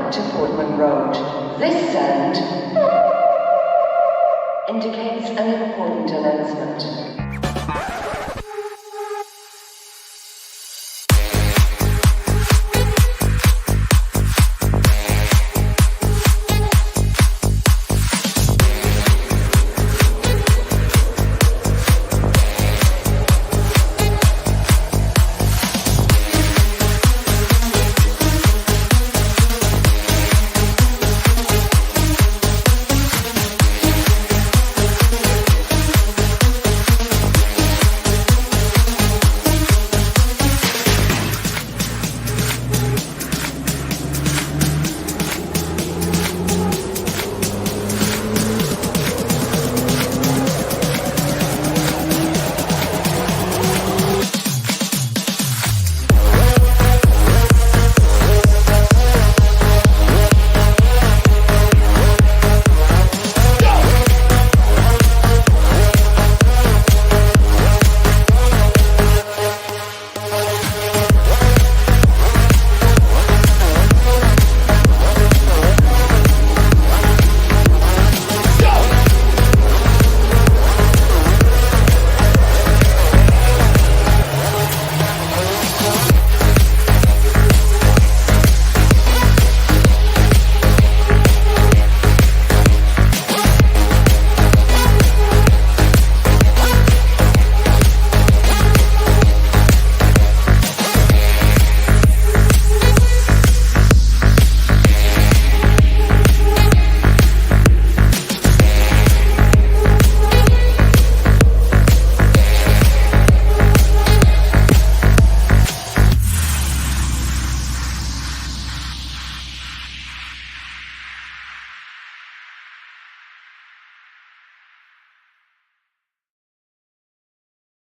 Welcome to Portman Road. This sound indicates an important announcement.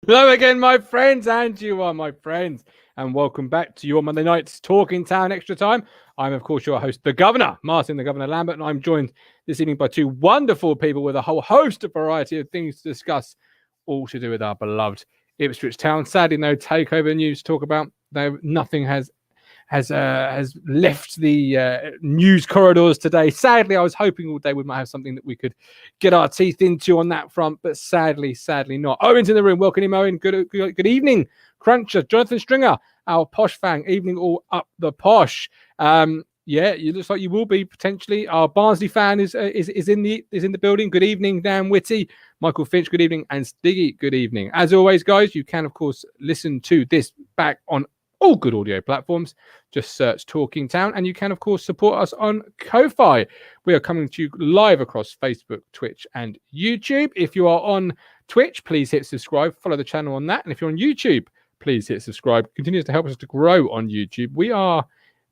Hello again, my friends, and you are my friends, and welcome back to your Monday night's Talking Town Extra Time. I'm, of course, your host, the Governor, Martin, the Governor Lambert, and I'm joined this evening by two wonderful people with a whole host of variety of things to discuss, all to do with our beloved Ipswich Town. Sadly, no takeover news to talk about. Though nothing has left the news corridors today. Sadly, I was hoping all day we might have something that we could get our teeth into on that front, but sadly not. Owen's in the room. Welcome him, Owen. Good evening, Cruncher. Jonathan Stringer, our posh fang. Evening all up the posh. Yeah, it looks like you will be potentially. Our Barnsley fan is in the building. Good evening, Dan Whitty. Michael Finch, good evening, and Stiggy, good evening. As always, guys, you can of course listen to this back on all good audio platforms. Just search Talking Town, and you can of course support us on Ko-Fi. We are coming to you live across Facebook, Twitch, and YouTube. If you are on Twitch, please hit subscribe, follow the channel on that, and if you're on YouTube, please hit subscribe. It continues to help us to grow on YouTube. We are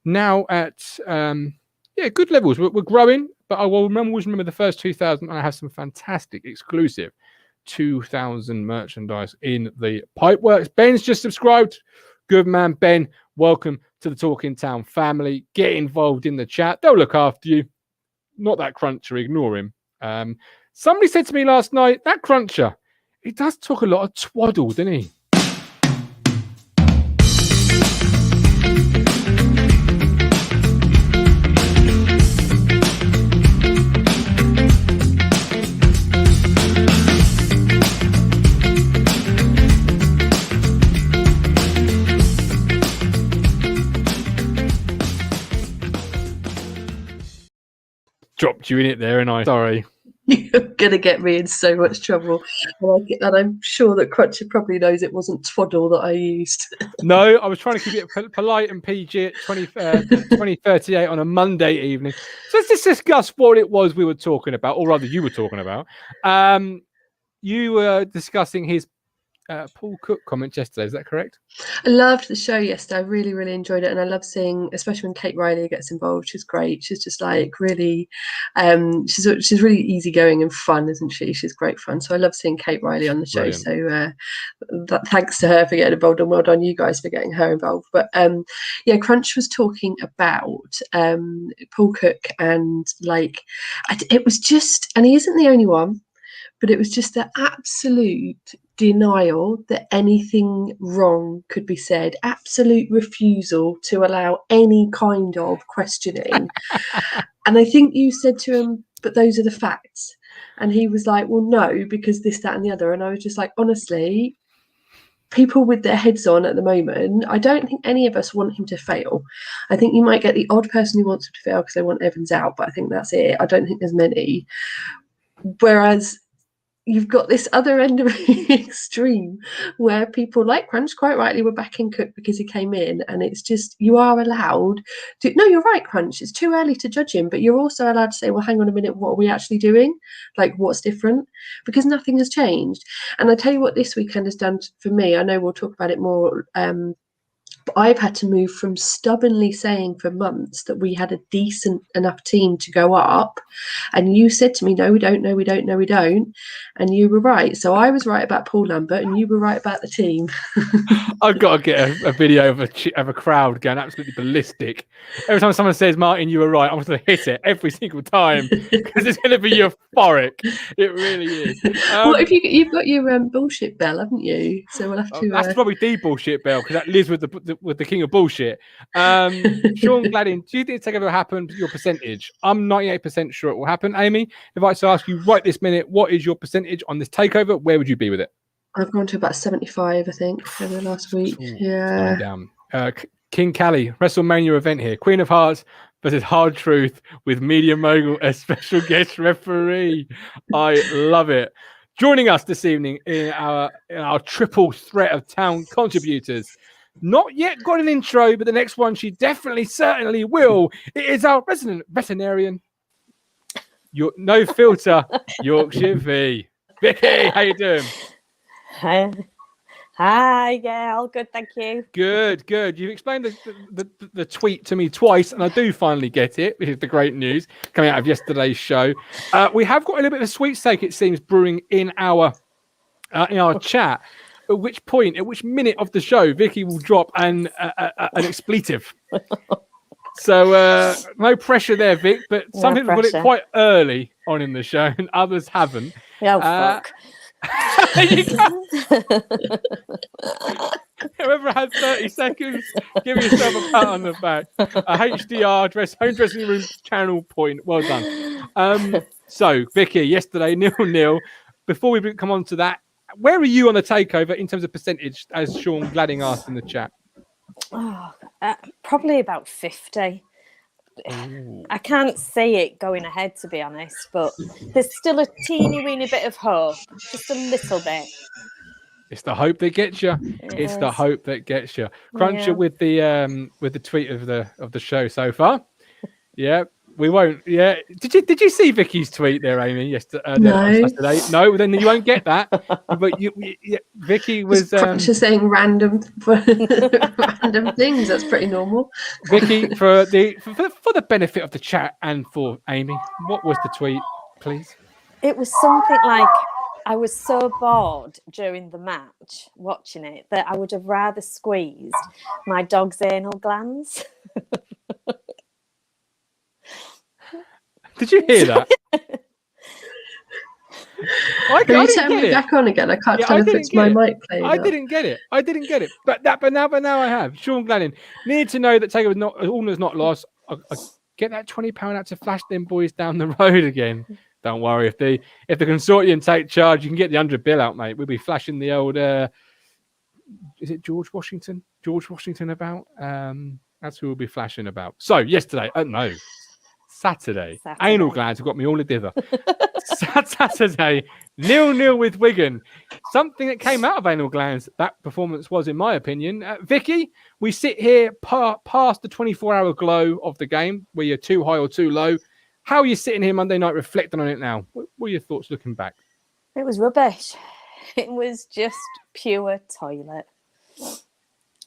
now at good levels. We're growing, but I will always remember the first 2,000, and I have some fantastic exclusive 2,000 merchandise in the pipeworks. Ben's just subscribed. Good man, Ben. Welcome to the Talking Town family. Get involved in the chat. They'll look after you. Not that Cruncher, ignore him. Somebody said to me last night, that Cruncher, he does talk a lot of twaddle, doesn't he? Dropped you in it there, and sorry. You're going to get me in so much trouble. And I'm sure that Cruncher probably knows it wasn't twaddle that I used. No, I was trying to keep it polite and PG at 20:38 on a Monday evening. So let's just discuss what it was we were talking about, or rather you were talking about. You were discussing his Paul Cook comments yesterday. Is that correct? I loved the show yesterday. I really, really enjoyed it. And I love seeing, especially when Kate Riley gets involved. She's great. She's just like really, she's really easygoing and fun, isn't she? She's great fun. So I love seeing Kate Riley on the show. Brilliant. So thanks to her for getting involved, and well done you guys for getting her involved. But yeah, Crunch was talking about Paul Cook, and like, it was just, and he isn't the only one, but it was just the absolute denial that anything wrong could be said, absolute refusal to allow any kind of questioning. And I think you said to him, but those are the facts. And he was like, well, no, because this, that, and the other. And I was just like, honestly, people with their heads on at the moment, I don't think any of us want him to fail. I think you might get the odd person who wants him to fail because they want Evans out, but I think that's it. I don't think there's many. Whereas you've got this other end of the extreme where people like Crunch quite rightly were backing Cook because he came in, and it's just, you are allowed to, no, you're right, Crunch, it's too early to judge him, but you're also allowed to say, well, hang on a minute, what are we actually doing? Like, what's different? Because nothing has changed. And I tell you what this weekend has done for me, I know we'll talk about it more, but I've had to move from stubbornly saying for months that we had a decent enough team to go up. And you said to me, no, we don't know, we don't know, we don't. And you were right. So I was right about Paul Lambert and you were right about the team. I've got to get a video of a crowd going absolutely ballistic. Every time someone says, Martin, you were right, I'm going to hit it every single time because it's going to be euphoric. It really is. Well, if you've got your bullshit bell, haven't you? So we'll have to... That's probably the bullshit bell because that lives with the king of bullshit. Sean Gladden, do you think it's going to happen? Your percentage? I'm 98% sure it will happen. Amy, if I was to ask you right this minute, what is your percentage on this takeover? Where would you be with it? I've gone to about 75, I think, over the last week. Yeah. Down. King Callie, WrestleMania event here. Queen of Hearts versus Hard Truth with Media Mogul as special guest referee. I love it. Joining us this evening in our triple threat of town contributors. Not yet got an intro, but the next one she certainly will. It is our resident veterinarian, no filter, Yorkshire V. Vicky, how you doing? Hi, yeah, all good, thank you. Good. You've explained the tweet to me twice, and I do finally get it, which is the great news coming out of yesterday's show. We have got a little bit of a sweepstake, it seems, brewing in our chat. At which minute of the show, Vicky will drop an expletive. So no pressure there, Vic. But some people got it quite early on in the show, and others haven't. Oh, fuck. Whoever has 30 seconds, give yourself a pat on the back. A HDR home dressing room channel point. Well done. So, Vicky, yesterday 0-0. Before we come on to that, where are you on the takeover in terms of percentage, as Sean Gladding asked in the chat? Probably about 50. Ooh. I can't see it going ahead, to be honest, but there's still a teeny weeny bit of hope, just a little bit. It's the hope that gets you. It's the hope that gets you. Cruncher with the tweet of the show so far. Yeah, we won't. Yeah, did you see Vicky's tweet there, Amy? Yesterday, no. Saturday. No, then you won't get that. But Vicky was Cruncher saying random things. That's pretty normal. Vicky, for the benefit of the chat and for Amy, what was the tweet, please? It was something like, I was so bored during the match watching it that I would have rather squeezed my dog's anal glands. Did you hear that? Can you turn me back on again? I can't tell if it's my mic playing. I didn't get it. But now I have. Sean Glennon, need to know that takeover all is not lost. I get that £20 out to flash them boys down the road again. Don't worry, if the consortium take charge, you can get the 100 bill out, mate. We'll be flashing the old. Is it George Washington? George Washington about? That's who we'll be flashing about. So yesterday, Saturday. Anal glands have got me all together. Saturday, 0-0 with Wigan. Something that came out of anal glands, that performance was, in my opinion. Vicky, we sit here past the 24-hour glow of the game, where you're too high or too low. How are you sitting here Monday night reflecting on it now? What are your thoughts looking back? It was rubbish. It was just pure toilet.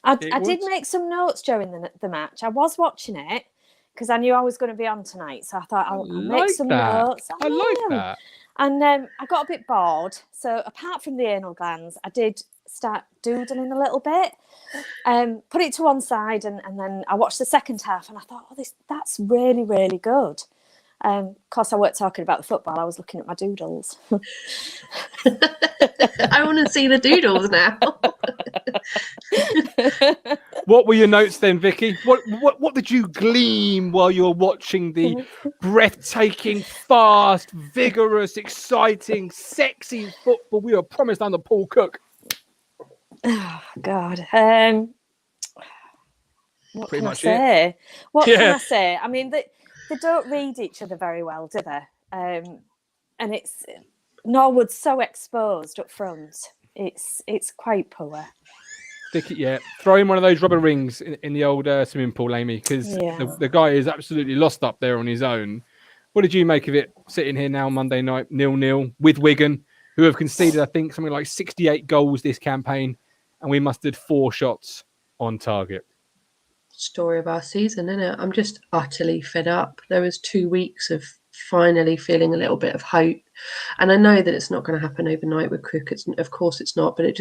I did make some notes during the match. I was watching it because I knew I was going to be on tonight. So I thought I'll make some notes. I like that. And I got a bit bored. So apart from the anal glands, I did start doodling a little bit. Put it to one side and then I watched the second half and I thought, that's really, really good. Of course, I weren't talking about the football. I was looking at my doodles. I want to see the doodles now. What were your notes then, Vicky? What did you glean while you were watching the breathtaking, fast, vigorous, exciting, sexy football we were promised under Paul Cook? Oh God. What Pretty can I much say? What Yeah. can I say? I mean, they don't read each other very well, do they? And it's Norwood's so exposed up front. It's quite poor. Vicky, yeah, throw in one of those rubber rings in the old swimming pool, Amy, because the guy is absolutely lost up there on his own. What did you make of it sitting here now Monday night, 0-0 with Wigan, who have conceded, I think, something like 68 goals this campaign, and we mustered 4 shots on target? Story of our season, isn't it? I'm just utterly fed up. There was 2 weeks of finally feeling a little bit of hope, and I know that it's not going to happen overnight with Cook. Of course it's not, but it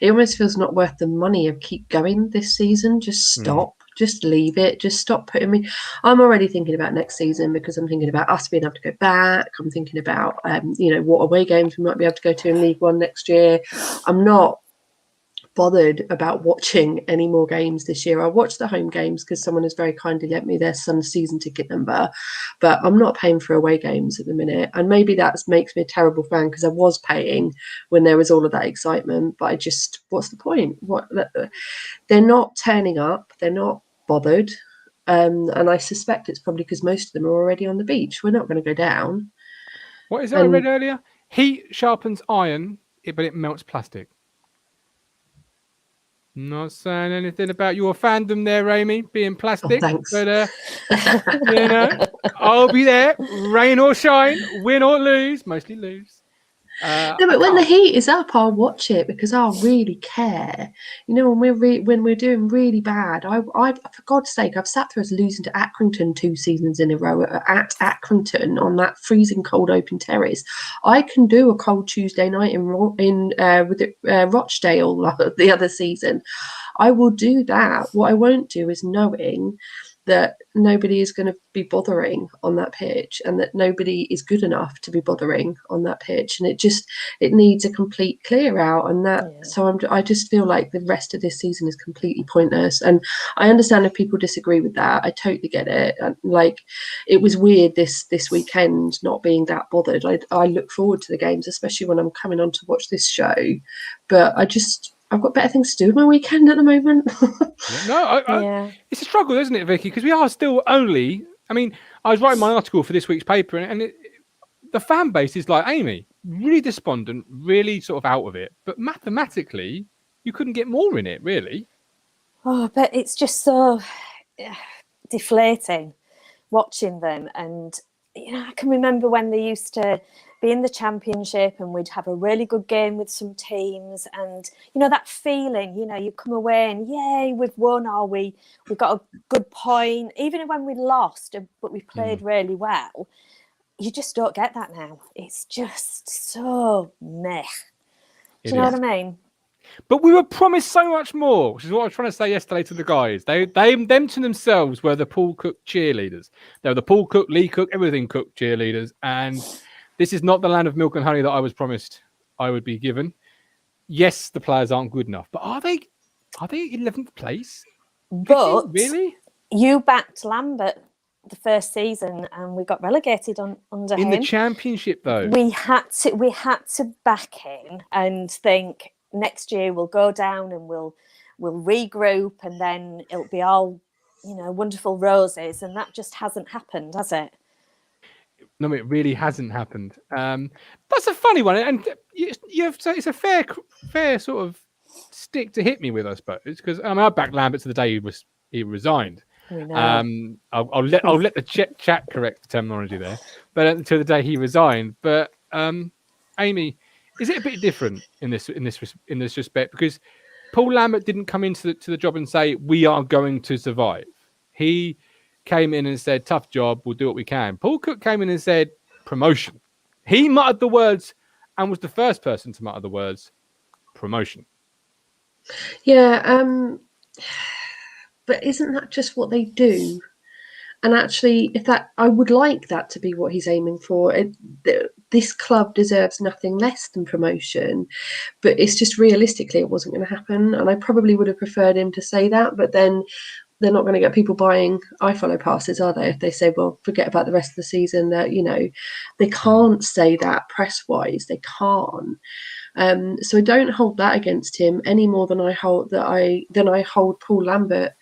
almost feels not worth the money of keep going this season. Just stop. Just leave it. Just stop putting me. I'm already thinking about next season because I'm thinking about us being able to go back. I'm thinking about what away games we might be able to go to in League One next year. I'm not bothered about watching any more games this year. I watched the home games because someone has very kindly lent me their son's season ticket number, but I'm not paying for away games at the minute. And maybe that makes me a terrible fan because I was paying when there was all of that excitement, but what's the point? They're not turning up, they're not bothered, and I suspect it's probably because most of them are already on the beach. We're not going to go down. What is it I read earlier? Heat sharpens iron, but it melts plastic. Not saying anything about your fandom there, Amy, being plastic. Oh, thanks. But, I'll be there, rain or shine, win or lose, mostly lose. No, but when the heat is up, I'll watch it because I'll really care. When we're doing really bad, I for God's sake, I've sat through us losing to Accrington 2 seasons in a row at Accrington on that freezing cold open terrace. I can do a cold Tuesday night with Rochdale the other season. I will do that. What I won't do is knowing that nobody is going to be bothering on that pitch and that nobody is good enough to be bothering on that pitch, and it needs a complete clear out, and so I just feel like the rest of this season is completely pointless. And I understand if people disagree with that. I totally get it. Like, it was weird this weekend not being that bothered. I look forward to the games, especially when I'm coming on to watch this show, but I've got better things to do with my weekend at the moment. It's a struggle, isn't it, Vicky? Because we are still only. I mean, I was writing my article for this week's paper, and the fan base is like Amy, really despondent, really sort of out of it. But mathematically, you couldn't get more in it, really. Oh, but it's just so deflating watching them. And I can remember when they used to be in the Championship and we'd have a really good game with some teams, and that feeling, you come away and yay, we've won, or we got a good point, even when we lost but we played really well. You just don't get that now. It's just so meh. Do you know what I mean? But we were promised so much more, which is what I was trying to say yesterday to the guys. Them to themselves were the Paul Cook cheerleaders. They were the Paul Cook, Lee Cook, everything Cook cheerleaders, and this is not the land of milk and honey that I was promised I would be given. Yes, the players aren't good enough, but are they 11th place? But really, you backed Lambert the first season and we got relegated under him. In the Championship, though. We had to back him and think next year we'll go down and we'll regroup and then it'll be all, wonderful roses, and that just hasn't happened, has it? No, it really hasn't happened. That's a funny one, and it's a fair sort of stick to hit me with, I suppose, because I backed Lambert to the day he resigned. I'll let the chat correct the terminology there, but until the day he resigned. But Amy, is it a bit different in this respect? Because Paul Lambert didn't come into the job and say we are going to survive. He came in and said, tough job, we'll do what we can. Paul Cook came in and said, promotion. He muttered the words and was the first person to mutter the words, promotion. Yeah, but isn't that just what they do? And actually, I would like that to be what he's aiming for. This club deserves nothing less than promotion, but it's just realistically it wasn't going to happen. And I probably would have preferred him to say that, but then they're not going to get people buying iFollow passes, are they? If they say, well, forget about the rest of the season, that they can't say that press-wise. They can't. So I don't hold that against him any more than I hold Paul Lambert.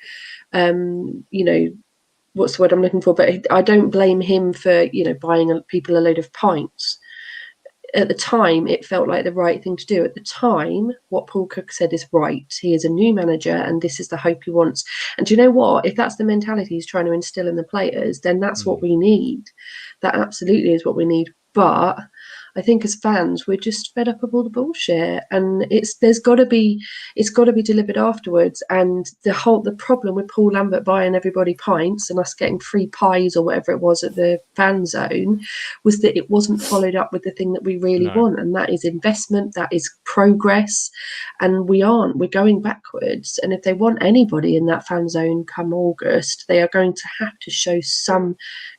What's the word I'm looking for? But I don't blame him for buying people a load of pints. At the time, it felt like the right thing to do. At the time, what Paul Cook said is right. He is a new manager, and this is the hope he wants. And do you know what? If that's the mentality he's trying to instill in the players, then that's what we need. That absolutely is what we need. But I think as fans, we're just fed up of all the bullshit, and it's got to be delivered afterwards. And the problem with Paul Lambert buying everybody pints and us getting free pies or whatever it was at the fan zone was that it wasn't followed up with the thing that we really want, and that is investment, that is progress, and we're going backwards. And if they want anybody in that fan zone come August, they are going to have to show some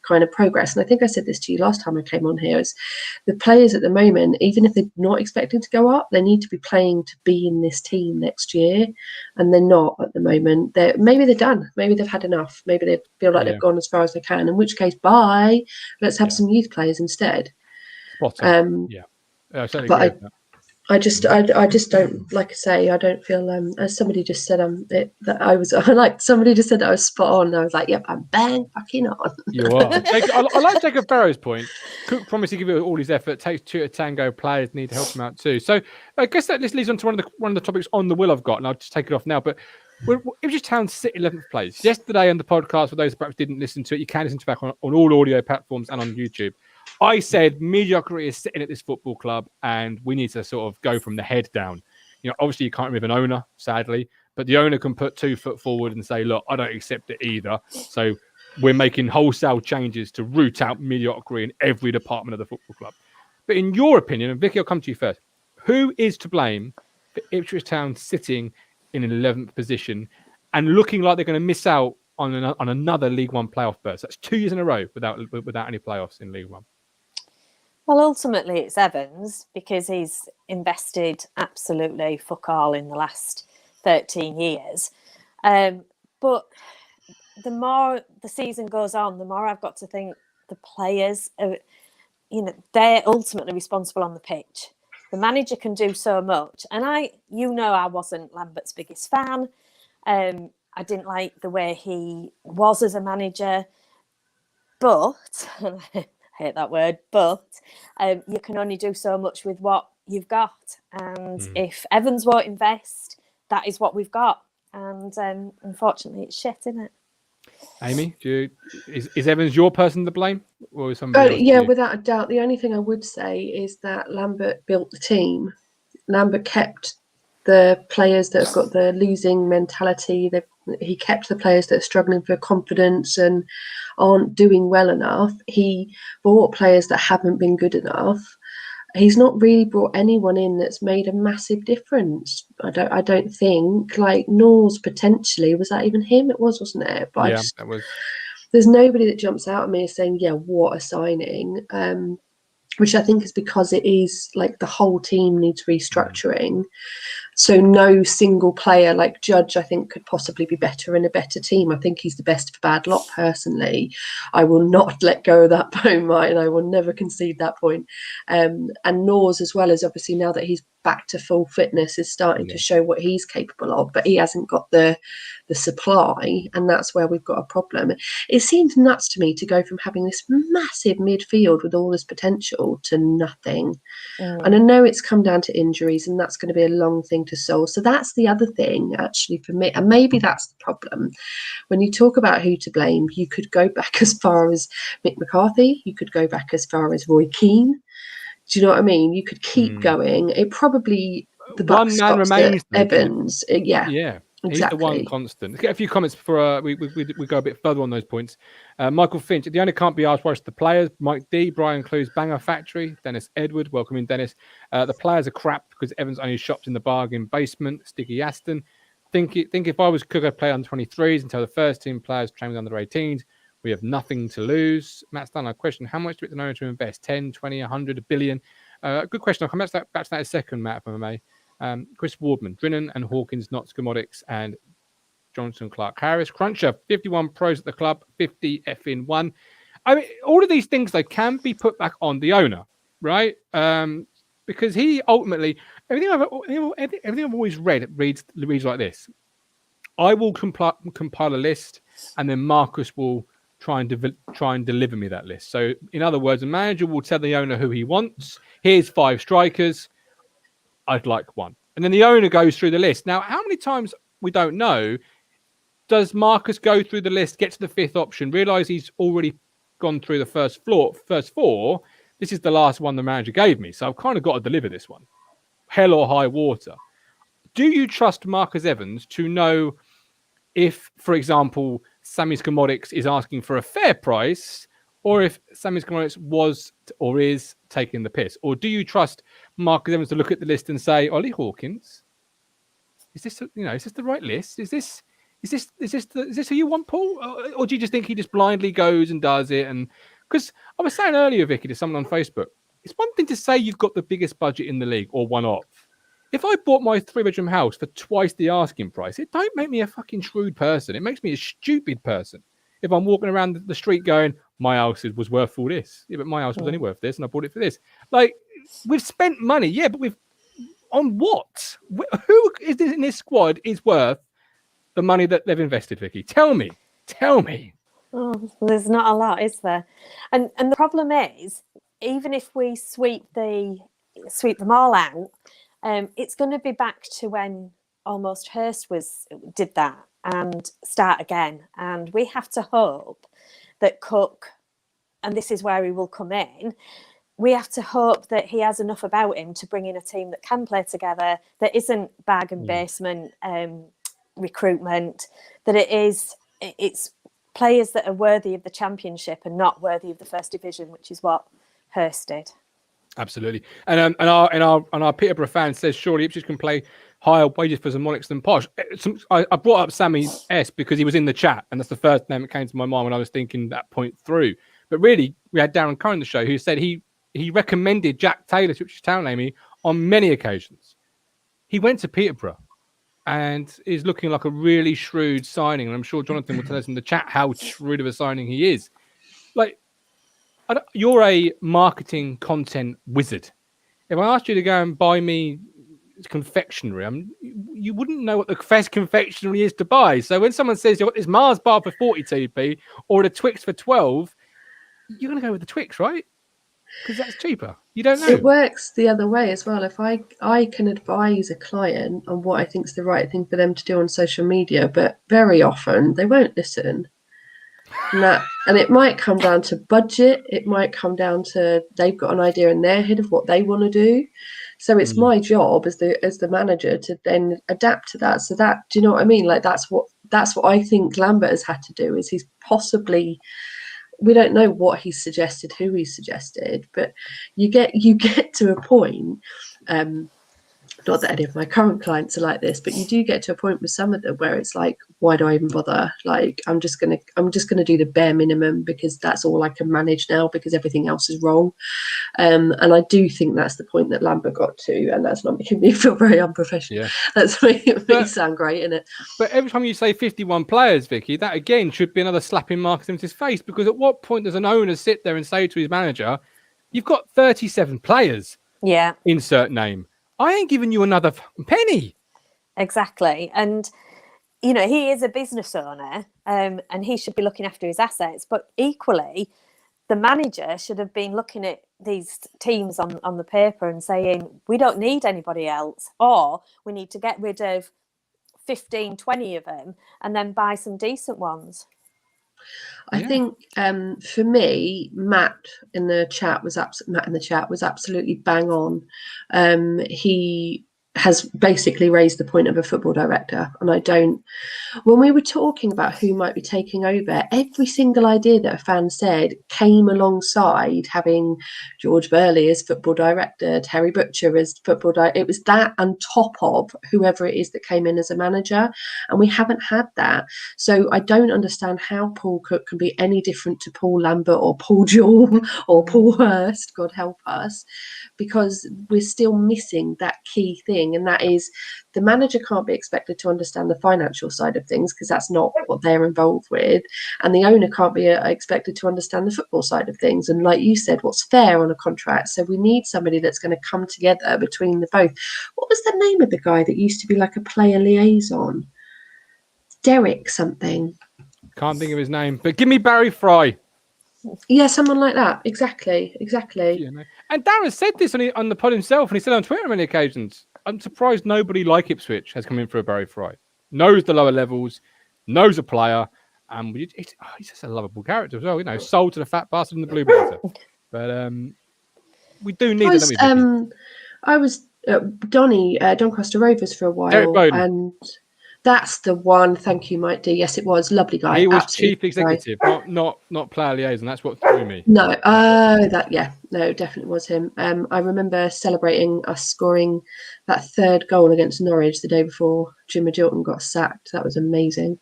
kind of progress. And I think I said this to you last time I came on here, is the players at the moment, even if they're not expecting to go up, they need to be playing to be in this team next year, and they're not at the moment. Maybe they're done, maybe they've had enough, maybe they feel like they've gone as far as they can, in which case bye, let's have some youth players instead. Spot on. I certainly agree with that. I just don't, like I say, I don't feel as somebody just said somebody just said that I was spot on, and I was like, yep, I'm bang fucking on. You are. I like Jacob Barrow's point. Cook promised to give it all his effort. Takes two to tango. Players need to help him out too. So I guess that just leads on to one of the topics on the will I've got, and I'll just take it off now. But Ipswich Town sit 11th place. Yesterday on the podcast, for those who perhaps didn't listen to it, you can listen to it back on all audio platforms and on YouTube. I said mediocrity is sitting at this football club, and we need to sort of go from the head down. Obviously you can't remove an owner, sadly, but the owner can put 2 foot forward and say, look, I don't accept it either. So we're making wholesale changes to root out mediocrity in every department of the football club. But in your opinion, and Vicky, I'll come to you first, who is to blame for Ipswich Town sitting in an 11th position and looking like they're going to miss out on another League One playoff berth? That's 2 years in a row without any playoffs in League One. Well, ultimately it's Evans, because he's invested absolutely fuck all in the last 13 years. But the more the season goes on, the more I've got to think the players are, they're ultimately responsible on the pitch. The manager can do so much. And I wasn't Lambert's biggest fan. I didn't like the way he was as a manager. But... I hate that word, but you can only do so much with what you've got. And if Evans won't invest, that is what we've got. And unfortunately, it's shit, isn't it? Amy, is Evans your person to blame? Or is somebody else? Yeah, without a doubt. The only thing I would say is that Lambert built the team. Lambert kept the players that have got the losing mentality. He kept the players that are struggling for confidence and aren't doing well enough. He bought players that haven't been good enough. He's not really brought anyone in that's made a massive difference. I don't think, like Nor's potentially, was that even him? It was, wasn't it? But that was. There's nobody that jumps out at me as saying, yeah, what a signing. Which I think is because it is like the whole team needs restructuring. So no single player, like Judge, I think could possibly be better in a better team. I think he's the best of bad lot personally. I will not let go of that bone, Martin. I will never concede that point. And Nor's, as well, as obviously now that he's back to full fitness, is starting to show what he's capable of, but he hasn't got the supply, and that's where we've got a problem. It seems nuts to me to go from having this massive midfield with all this potential to nothing. And I know it's come down to injuries, and that's going to be a long thing to solve. So that's the other thing, actually, for me, and maybe that's the problem. When you talk about who to blame, you could go back as far as Mick McCarthy, you could go back as far as Roy Keane. Do you know what I mean? You could keep going. It probably the buck stops at Evans. Yeah. He's Exactly. the one constant. Let's get a few comments before we go a bit further on those points. Michael Finch, the owner can't be asked why it's the players. Mike D, Brian Clues, Banger Factory, Dennis Edward, welcome in Dennis. The players are crap because Evans only shops in the bargain basement. Sticky Aston. Think if I was Cook, I'd play under 23s until the first team players train with under 18s. We have nothing to lose. Matt Stan, I question, how much do we know to invest? 10, 20, 100, a billion? Good question. I'll come back to that in a second, Matt, if I may. Chris Wardman, Drinnan and Hawkins, not Schematics, and Johnson Clark Harris. Cruncher, 51 pros at the club, 50 F in 1. I mean, all of these things, they can be put back on the owner, right? Because he ultimately, everything I've always read reads like this. I will compile a list, and then Marcus will try and deliver me that list. So, in other words, the manager will tell the owner who he wants. Here's 5 strikers. I'd like 1. And then the owner goes through the list. Now, how many times, we don't know, does Marcus go through the list, get to the 5th option, realise he's already gone through the first 4? This is the last one the manager gave me, so I've kind of got to deliver this one. Hell or high water. Do you trust Marcus Evans to know if, for example, Sammy Schematics is asking for a fair price, or if Sammy Schematics was or is taking the piss? Or do you trust Marcus Evans to look at the list and say, Ollie Hawkins, is this the right list? Is this who you want, Paul? Or do you just think he just blindly goes and does it? And because I was saying earlier, Vicky, to someone on Facebook, it's one thing to say you've got the biggest budget in the league or one of. If I bought my 3-bedroom house for twice the asking price, it don't make me a fucking shrewd person. It makes me a stupid person. If I'm walking around the street going, my house was worth all this. Yeah, but my house was only worth this and I bought it for this. Like, we've spent money, yeah, but on what? Who is in this squad is worth the money that they've invested, Vicky? Tell me. Oh, there's not a lot, is there? And the problem is, even if we sweep them all out, it's going to be back to when almost Hurst did that and start again. And we have to hope that Cook, and this is where he will come in, we have to hope that he has enough about him to bring in a team that can play together, that isn't bag and basement recruitment, that it's players that are worthy of the championship and not worthy of the first division, which is what Hurst did. Absolutely. And our Peterborough fan says surely Ipswich can play higher wages for Schematics than Posh. I brought up Sammy S because he was in the chat, and that's the first name that came to my mind when I was thinking that point through. But really, we had Darren Curran on the show who said he recommended Jack Taylor to Ipswich Town Amy on many occasions. He went to Peterborough and is looking like a really shrewd signing. And I'm sure Jonathan will tell us in the chat how shrewd of a signing he is. Like, you're a marketing content wizard. If I asked you to go and buy me confectionery, you wouldn't know what the best confectionery is to buy. So when someone says you've got this Mars bar for 42p or the Twix for 12, you're going to go with the Twix, right? Because that's cheaper. You don't know. It works the other way as well. If I can advise a client on what I think is the right thing for them to do on social media, but very often they won't listen. And it might come down to budget. It might come down to they've got an idea in their head of what they want to do. So it's my job as the manager to then adapt to that. So that, do you know what I mean? Like that's what I think Lambert has had to do. Is he's possibly, we don't know what he's suggested, who he's suggested, but you get to a point. Not that any of my current clients are like this, but you do get to a point with some of them where it's like, why do I even bother? Like, I'm just gonna do the bare minimum because that's all I can manage now because everything else is wrong. And I do think that's the point that Lambert got to, and that's not making me feel very unprofessional. Yeah. That's making me sound great, isn't it? But every time you say 51 players, Vicky, that again should be another slapping Marcus into his face, because at what point does an owner sit there and say to his manager, you've got 37 players. Yeah. Insert name. I ain't giving you another penny. Exactly. And, you know, he is a business owner and he should be looking after his assets. But equally, the manager should have been looking at these teams on the paper and saying, we don't need anybody else, or we need to get rid of 15, 20 of them and then buy some decent ones. I think for me, Matt in the chat was absolutely bang on. He has basically raised the point of a football director. And when we were talking about who might be taking over, every single idea that a fan said came alongside having George Burley as football director, Terry Butcher as football director. It was that on top of whoever it is that came in as a manager. And we haven't had that. So I don't understand how Paul Cook can be any different to Paul Lambert or Paul Jewell or Paul Hurst, God help us, because we're still missing that key thing. And that is, the manager can't be expected to understand the financial side of things because that's not what they're involved with. And the owner can't be expected to understand the football side of things. And like you said, what's fair on a contract. So we need somebody that's going to come together between the both. What was the name of the guy that used to be like a player liaison? Derek something. Can't think of his name, but give me Barry Fry. Yeah, someone like that. Exactly. You know. And Darren said this on the pod himself, and he said on Twitter on many occasions, I'm surprised nobody like Ipswich has come in for a Barry Fry. Knows the lower levels, knows a player, and he's just a lovable character as well. You know, sold to the fat bastard in the blue blazer. But we do need it, don't we? I was Doncaster Rovers for a while, and that's the one. Thank you, Mike D. Yes, it was. Lovely guy. He was chief executive, not player liaison. That's what threw me. No, it definitely was him. I remember celebrating us scoring that third goal against Norwich the day before Jim Magilton got sacked. That was amazing.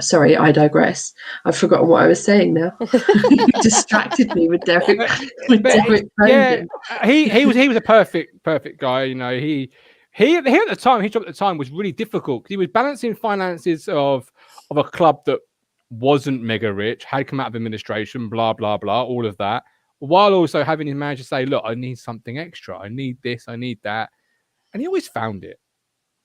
Sorry, I digress. I've forgotten what I was saying now. You distracted me with Derek. Yeah, he was a perfect guy. You know, he at the time, his job at the time was really difficult. He was balancing finances of a club that wasn't mega rich, had come out of administration, blah, blah, blah, all of that, while also having his manager say, look, I need something extra. I need this, I need that. And he always found it.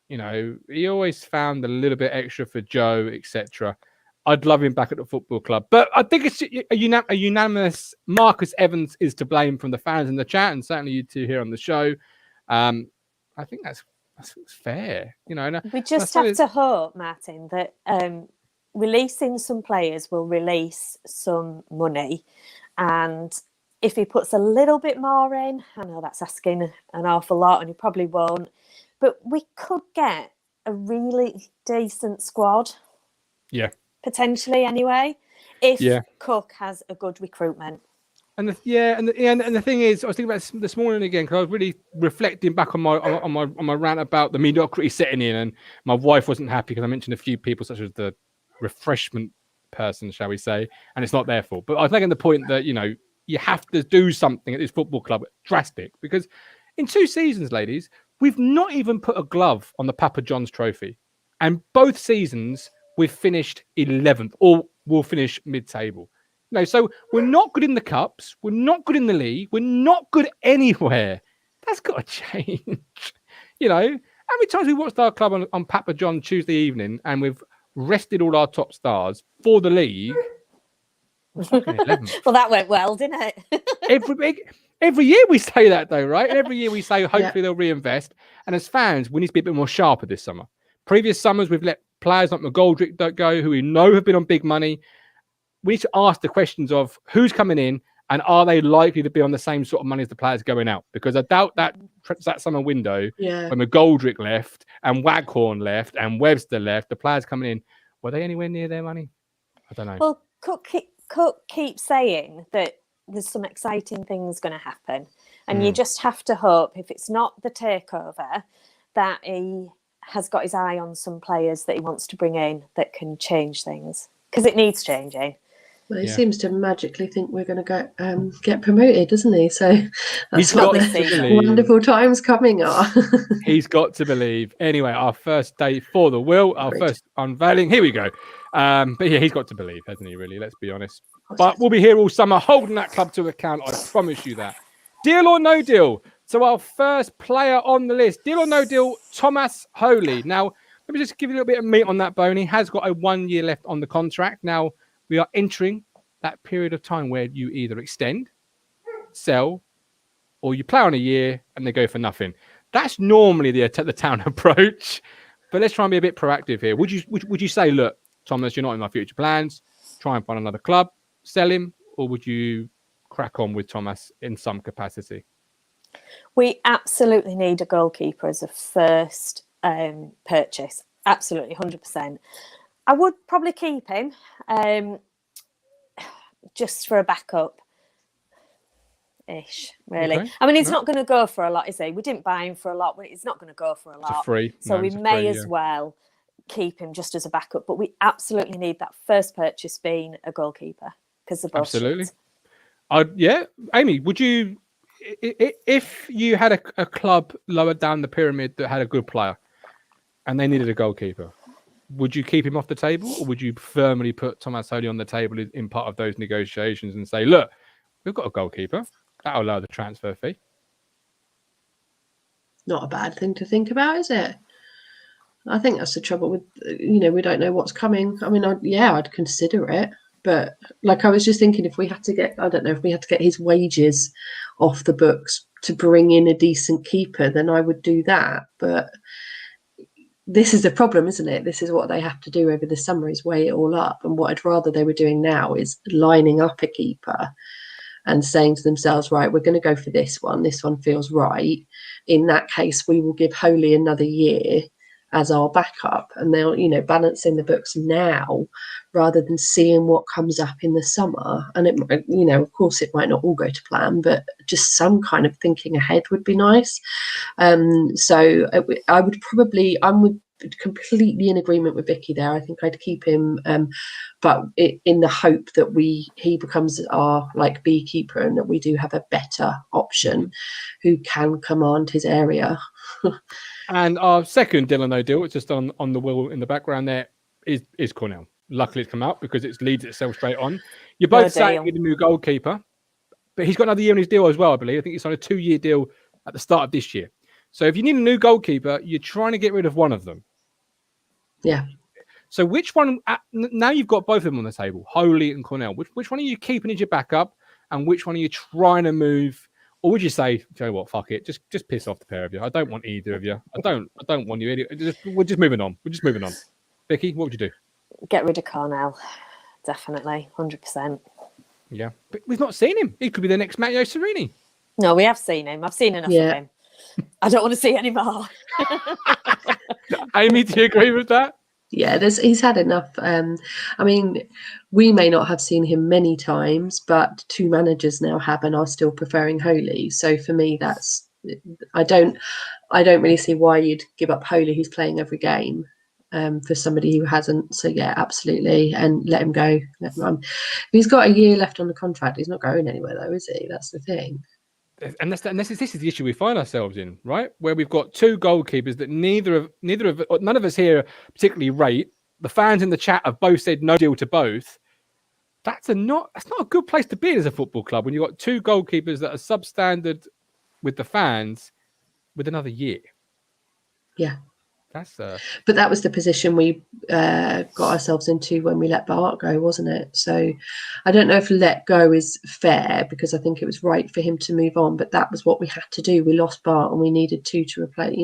You know, he always found a little bit extra for Joe, etc. I'd love him back at the football club. But I think it's a unanimous Marcus Evans is to blame from the fans in the chat, and certainly you two here on the show. I think that's fair, you know. We just have to hope, Martin, that releasing some players will release some money, and if he puts a little bit more in, I know that's asking an awful lot, and he probably won't, but we could get a really decent squad. Yeah, potentially anyway, if Cook has a good recruitment. And the thing is, I was thinking about this morning again because I was really reflecting back on my rant about the mediocrity setting in, and my wife wasn't happy because I mentioned a few people such as the refreshment person, shall we say, and it's not their fault. But I was making the point that, you know, you have to do something at this football club drastic, because in 2 seasons, ladies, we've not even put a glove on the Papa John's trophy, and both seasons we've finished 11th or we'll finish mid-table. No, so we're not good in the cups. We're not good in the league. We're not good anywhere. That's got to change. You know, how many times we watched our club on Papa John Tuesday evening and we've rested all our top stars for the league? Well, that went well, didn't it? Every year we say that, though, right? And every year we say hopefully they'll reinvest. And as fans, we need to be a bit more sharper this summer. Previous summers, we've let players like McGoldrick go, who we know have been on big money. We need to ask the questions of who's coming in and are they likely to be on the same sort of money as the players going out? Because I doubt that summer window when McGoldrick left and Waghorn left and Webster left, the players coming in, were they anywhere near their money? I don't know. Well, Cook keeps saying that there's some exciting things going to happen. And you just have to hope, if it's not the takeover, that he has got his eye on some players that he wants to bring in that can change things. Because it needs changing. Well, he seems to magically think we're going to get promoted, doesn't he? So that's what the wonderful times coming are. He's got to believe. Anyway, our first day for the will, our first unveiling. Here we go. But yeah, he's got to believe, hasn't he, really? Let's be honest. But we'll be here all summer holding that club to account. I promise you that. Deal or no deal? So our first player on the list, deal or no deal, Thomas Holy. Now, let me just give you a little bit of meat on that bone. He has got a 1 year left on the contract. Now, we are entering that period of time where you either extend, sell, or you play on a year and they go for nothing. That's normally the town approach. But let's try and be a bit proactive here. Would you say, look, Thomas, you're not in my future plans. Try and find another club, sell him, or would you crack on with Thomas in some capacity? We absolutely need a goalkeeper as a first purchase. Absolutely, 100%. I would probably keep him just for a backup. Ish, really. Okay. I mean, he's not going to go for a lot, is he? We didn't buy him for a lot. He's not going to go for a lot. It's a free. So we may as well keep him just as a backup. But we absolutely need that first purchase being a goalkeeper because they're both absolutely. shit. Yeah, Amy, would you, if you had a club lower down the pyramid that had a good player and they needed a goalkeeper, would you keep him off the table, or would you firmly put Tomassoli on the table in part of those negotiations and say, look, we've got a goalkeeper, that'll allow the transfer fee? Not a bad thing to think about, is it? I think that's the trouble with, we don't know what's coming. I mean, I'd consider it. But like I was just thinking, if we had to get his wages off the books to bring in a decent keeper, then I would do that. But this is the problem, isn't it? This is what they have to do over the summer, is weigh it all up. And what I'd rather they were doing now is lining up a keeper and saying to themselves, right, we're going to go for this one. This one feels right. In that case, we will give Holy another year as our backup, and they'll, balancing the books now rather than seeing what comes up in the summer. And it, of course, it might not all go to plan, but just some kind of thinking ahead would be nice. So I'm completely in agreement with Vicky there. I think I'd keep him, but in the hope that he becomes our beekeeper, and that we do have a better option who can command his area. And our second deal or no deal, it's just on the wheel in the background there, is Cornell. Luckily it's come out because it leads itself straight on. You're both saying you need a new goalkeeper, but he's got another year on his deal as well, I believe. I think he's on a 2-year deal at the start of this year. So if you need a new goalkeeper, you're trying to get rid of one of them. Yeah. So which one, now you've got both of them on the table, Holy and Cornell, which one are you keeping as your backup, and which one are you trying to move? Or would you say, you know what, fuck it, just piss off the pair of you. I don't want either of you. I don't want you. We're just moving on. Vicky, what would you do? Get rid of Cornell, definitely, 100%. Yeah, but we've not seen him. He could be the next Matteo Serini. No, we have seen him. I've seen enough of him. I don't want to see any more. Amy, do you agree with that? Yeah, he's had enough. I mean, we may not have seen him many times, but 2 managers now have and are still preferring Holy. So for me, I don't really see why you'd give up Holy, who's playing every game, for somebody who hasn't. So yeah, absolutely, and let him go. Let him run. He's got a year left on the contract. He's not going anywhere though, is he? That's the thing. And this is the issue we find ourselves in, right? Where we've got 2 goalkeepers that none of us here particularly rate. The fans in the chat have both said no deal to both. That's not a good place to be in as a football club when you've got 2 goalkeepers that are substandard with the fans with another year. Yeah. But that was the position we got ourselves into when we let Bart go, wasn't it? So I don't know if let go is fair, because I think it was right for him to move on, but that was what we had to do. We lost Bart and we needed 2 to replace.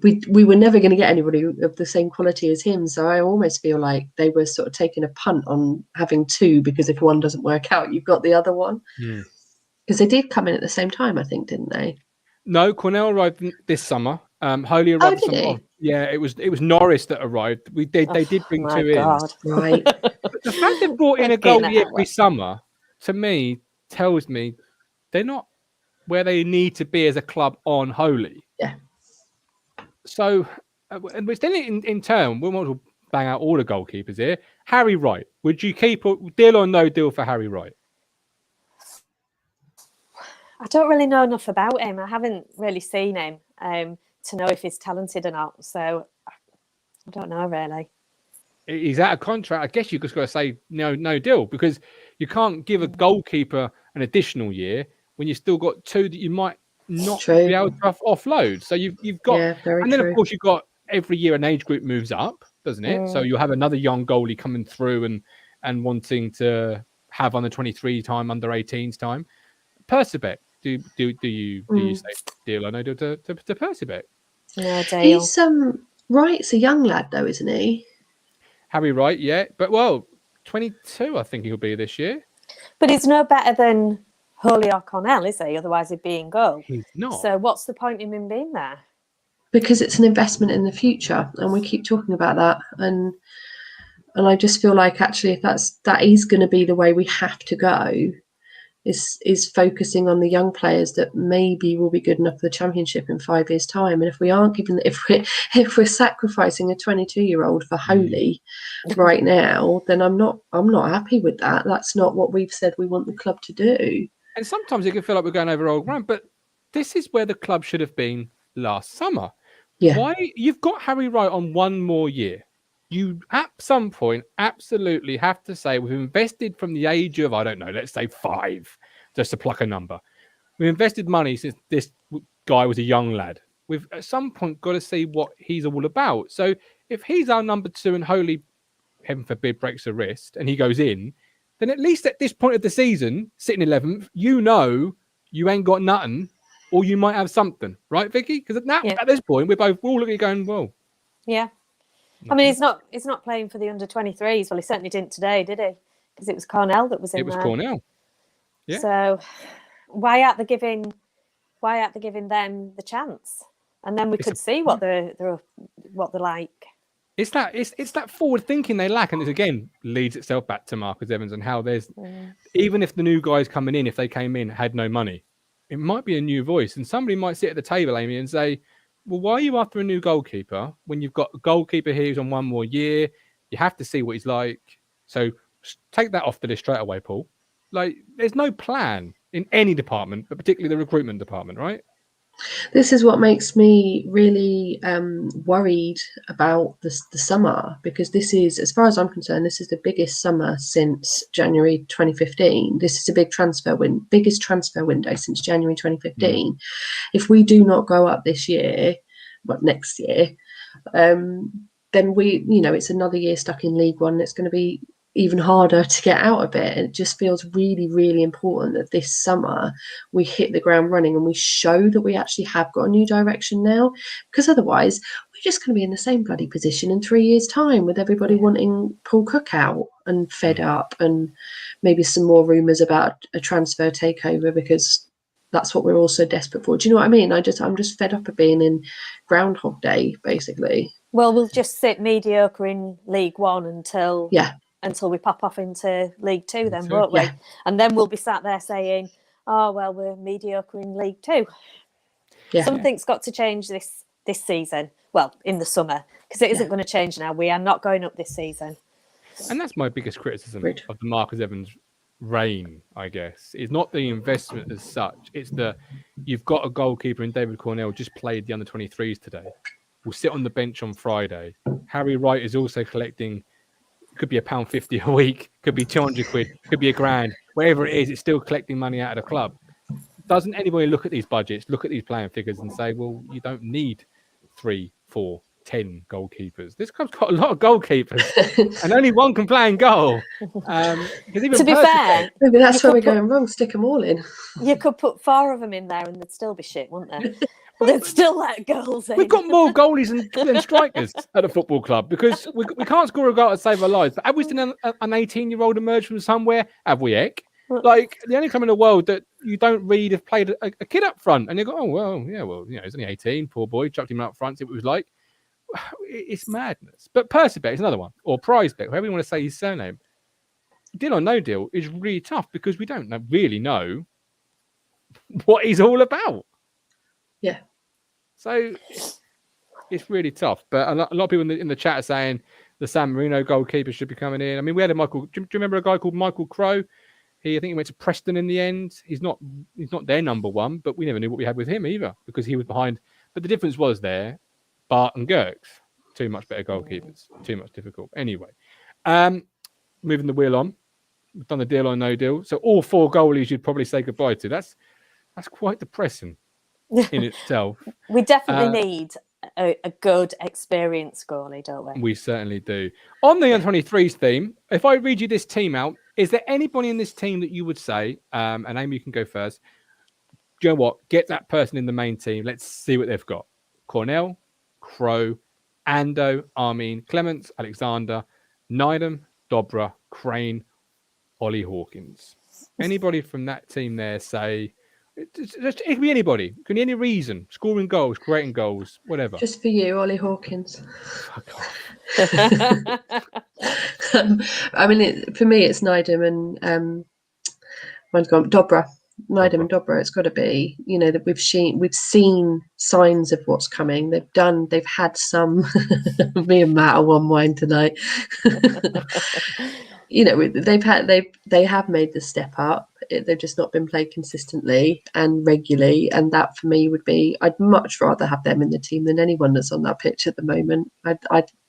We were never going to get anybody of the same quality as him. So I almost feel like they were sort of taking a punt on having 2, because if one doesn't work out, you've got the other one. Because they did come in at the same time, I think, didn't they? No, Cornell arrived this summer. Holy arrived. Yeah, it was Norris that arrived. They did bring 2 in. Right. But the fact they brought in a goalie every summer, to me, tells me they're not where they need to be as a club on Holy. Yeah. So, which then in turn, we want to bang out all the goalkeepers here. Harry Wright, would you keep deal or no deal for Harry Wright? I don't really know enough about him. I haven't really seen him to know if he's talented or not. So I don't know, really. He's out of contract. I guess you just got to say no deal, because you can't give a goalkeeper an additional year when you've still got 2 that you might not be able to offload. So you've got, and then of course you've got every year an age group moves up, doesn't it? So you'll have another young goalie coming through and wanting to have under 23 time, under 18s time. Persibek. Do you say deal or no deal to Persibek? No deal. He's Wright's a young lad though, isn't he? Harry Wright, yeah, but 22 I think he'll be this year. But he's no better than Holy or Cornell, is he? Otherwise he'd be in goal. He's not. So what's the point in him being there? Because it's an investment in the future, and we keep talking about that. And I just feel like actually, if that is going to be the way we have to go, is focusing on the young players that maybe will be good enough for the championship in 5 years' time. And if we aren't giving, if we're sacrificing a 22-year-old for Holy right now, then I'm not happy with that. That's not what we've said we want the club to do. And sometimes it can feel like we're going over old ground, but this is where the club should have been last summer. Yeah. Why? You've got Harry Wright on one more year. You, at some point, absolutely have to say we've invested from the age of, I don't know, let's say 5, just to pluck a number. We've invested money since this guy was a young lad. We've, at some point, got to see what he's all about. So if he's our number 2 and Holy, heaven forbid, breaks a wrist and he goes in, then at least at this point of the season, sitting 11th, you know you ain't got nothing, or you might have something, right, Vicky? Because now at this point, we're all looking going, well. Yeah. I mean, he's not playing for the under-23s. Well, he certainly didn't today, did he? Because it was Cornell that was in there. It was Cornell. Yeah. So why aren't they giving them the chance? And then we could see what they're like. It's that forward thinking they lack, and this again leads itself back to Marcus Evans and how there's even if the new guys coming in, if they came in had no money, it might be a new voice, and somebody might sit at the table, Amy, and say, well, why are you after a new goalkeeper when you've got a goalkeeper here who's on one more year? You have to see what he's like. So take that off the list straight away, Paul. Like, there's no plan in any department, but particularly the recruitment department, right? This is what makes me really worried about the summer, because this is, as far as I'm concerned, this is the biggest summer since January 2015. This is a biggest transfer window since January 2015. If we do not go up this year, next year, then it's another year stuck in League One. It's going to be even harder to get out of it. And it just feels really, really important that this summer we hit the ground running and we show that we actually have got a new direction now, because otherwise we're just going to be in the same bloody position in 3 years' time, with everybody wanting Paul Cook out and fed up, and maybe some more rumours about a transfer takeover, because that's what we're all so desperate for. Do you know what I mean? I'm just fed up of being in Groundhog Day, basically. Well, we'll just sit mediocre in League One until we pop off into League Two, then, won't we? Yeah. And then we'll be sat there saying, oh, well, we're mediocre in League Two. Yeah. Something's got to change this season. Well, in the summer, because it isn't going to change now. We are not going up this season. And that's my biggest criticism of the Marcus Evans reign, I guess. It's not the investment as such. It's you've got a goalkeeper in David Cornell, just played the under-23s today. Will sit on the bench on Friday. Harry Wright is also collecting, could be £1.50 a week, could be 200 quid, could be £1,000, whatever it is, it's still collecting money out of the club. Doesn't anybody look at these budgets, look at these playing figures and say, well, you don't need 3, 4, 10 goalkeepers. This club's got a lot of goalkeepers and only one can play in goal. To be fair, maybe that's where we're going wrong. Stick them all in. You could put 4 of them in there and they'd still be shit, wouldn't they? They'd still let goals in. We've got more goalies than strikers at a football club, because we can't score a goal to save our lives. But have we seen an 18-year-old emerge from somewhere? Have we, Eck? Like, the only club in the world that you don't read have played a kid up front, and you go, oh, well, he's only 18, poor boy, chucked him up front, see what it was like. It's madness. But Percybet is another one, or Prizebet, whoever you want to say his surname. Deal or no deal is really tough, because we don't really know what he's all about. Yeah. So it's really tough. But a lot of people in the chat are saying the San Marino goalkeeper should be coming in. I mean, we had do you remember a guy called Michael Crowe? I think he went to Preston in the end. He's not their number one, but we never knew what we had with him either, because he was behind. But the difference was there, Bart and Gerks, too much better goalkeepers, too much difficult. Anyway, moving the wheel on. We've done the deal or no deal. So all 4 goalies you'd probably say goodbye to. That's quite depressing in itself. We definitely need a good, experienced goalie, don't we? We certainly do. On the under-23s theme, if I read you this team out, is there anybody in this team that you would say, and Amy, you can go first, do you know what? Get that person in the main team. Let's see what they've got. Cornell, Crowe, Ando, Armin, Clements, Alexander, Nydam, Dobra, Crane, Ollie Hawkins. anybody from that team there say, it can be anybody. It can be any reason. Scoring goals, creating goals, whatever. Just for you, Ollie Hawkins. Fuck off. I mean, for me, it's Nydam and mine's gone Dobra. Nydam and Dobra. It's got to be. You know that we've seen signs of what's coming. They've had some. Me and Matt are one wine tonight. You know, they have made the step up. They've just not been played consistently and regularly, and that for me would be. I'd much rather have them in the team than anyone that's on that pitch at the moment.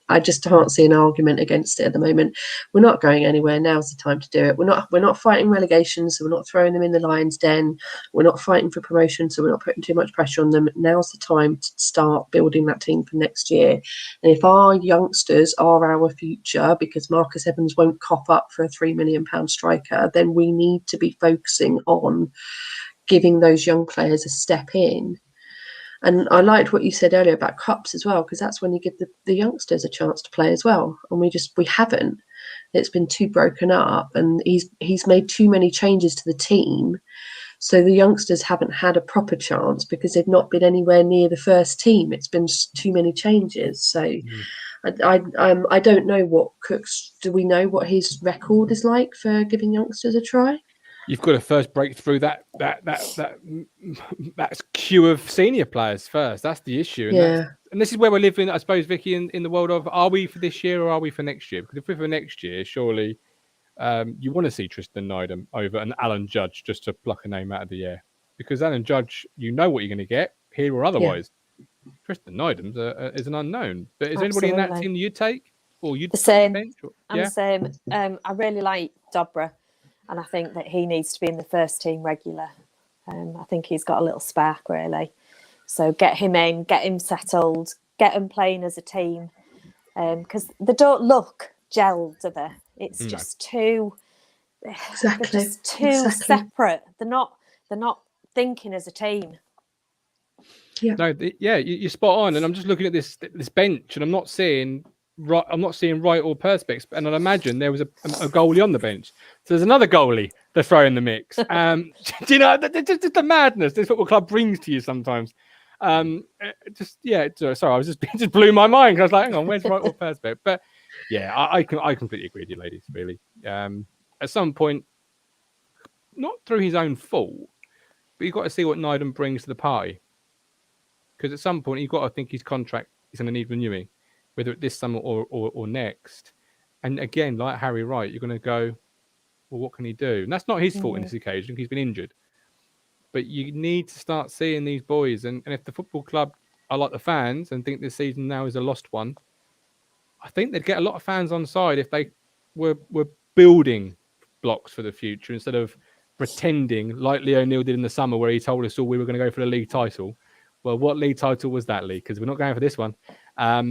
I just can't see an argument against it at the moment. We're not going anywhere. Now's the time to do it. We're not fighting relegation, so we're not throwing them in the lion's den. We're not fighting for promotion, so we're not putting too much pressure on them. Now's the time to start building that team for next year. And if our youngsters are our future, because Marcus Evans won't cop up for a £3 million striker, then we need to be focusing on giving those young players a step in. And I liked what you said earlier about cups as well, because that's when you give the youngsters a chance to play as well. And we haven't. It's been too broken up, and he's made too many changes to the team. So the youngsters haven't had a proper chance because they've not been anywhere near the first team. It's been too many changes. So I don't know what Cook's. Do we know what his record is like for giving youngsters a try? You've got to first break through that queue of senior players first. That's the issue. And this is where we're living, I suppose, Vicky, in the world of, are we for this year or are we for next year? Because if we're for next year, surely you want to see Tristan Nydam over an Alan Judge, just to pluck a name out of the air. Because Alan Judge, you know what you're going to get, here or otherwise. Yeah. Tristan Nydam is an unknown. But is there anybody in that team you'd take? Or you'd the same. Bench? I'm the same. I really like Dobra. And I think that he needs to be in the first team regular. I think he's got a little spark, really. So get him in, get him settled, get him playing as a team. Because they don't look gelled, do they? It's just too... Exactly. They're just too separate. They're not thinking as a team. Yeah. No, you're spot on. And I'm just looking at this bench, and I'm not seeing right or perspex, and I'd imagine there was a goalie on the bench, so there's another goalie to throw in the mix. Do you know, just the madness this football club brings to you sometimes. Sorry, I was just blew my mind, because I was like, hang on, where's right or perspex? But yeah, I completely agree with you, ladies. Really, at some point, not through his own fault, but you've got to see what Nydam brings to the party, because at some point you've got to think his contract is going to need renewing, whether it's this summer or next. And again, like Harry Wright, you're going to go, well, what can he do? And that's not his fault in this occasion. He's been injured. But you need to start seeing these boys. And if the football club are like the fans and think this season now is a lost one, I think they'd get a lot of fans on side if they were building blocks for the future instead of pretending like Leo Neal did in the summer, where he told us all we were going to go for the league title. Well, what league title was that, Lee? Because we're not going for this one. At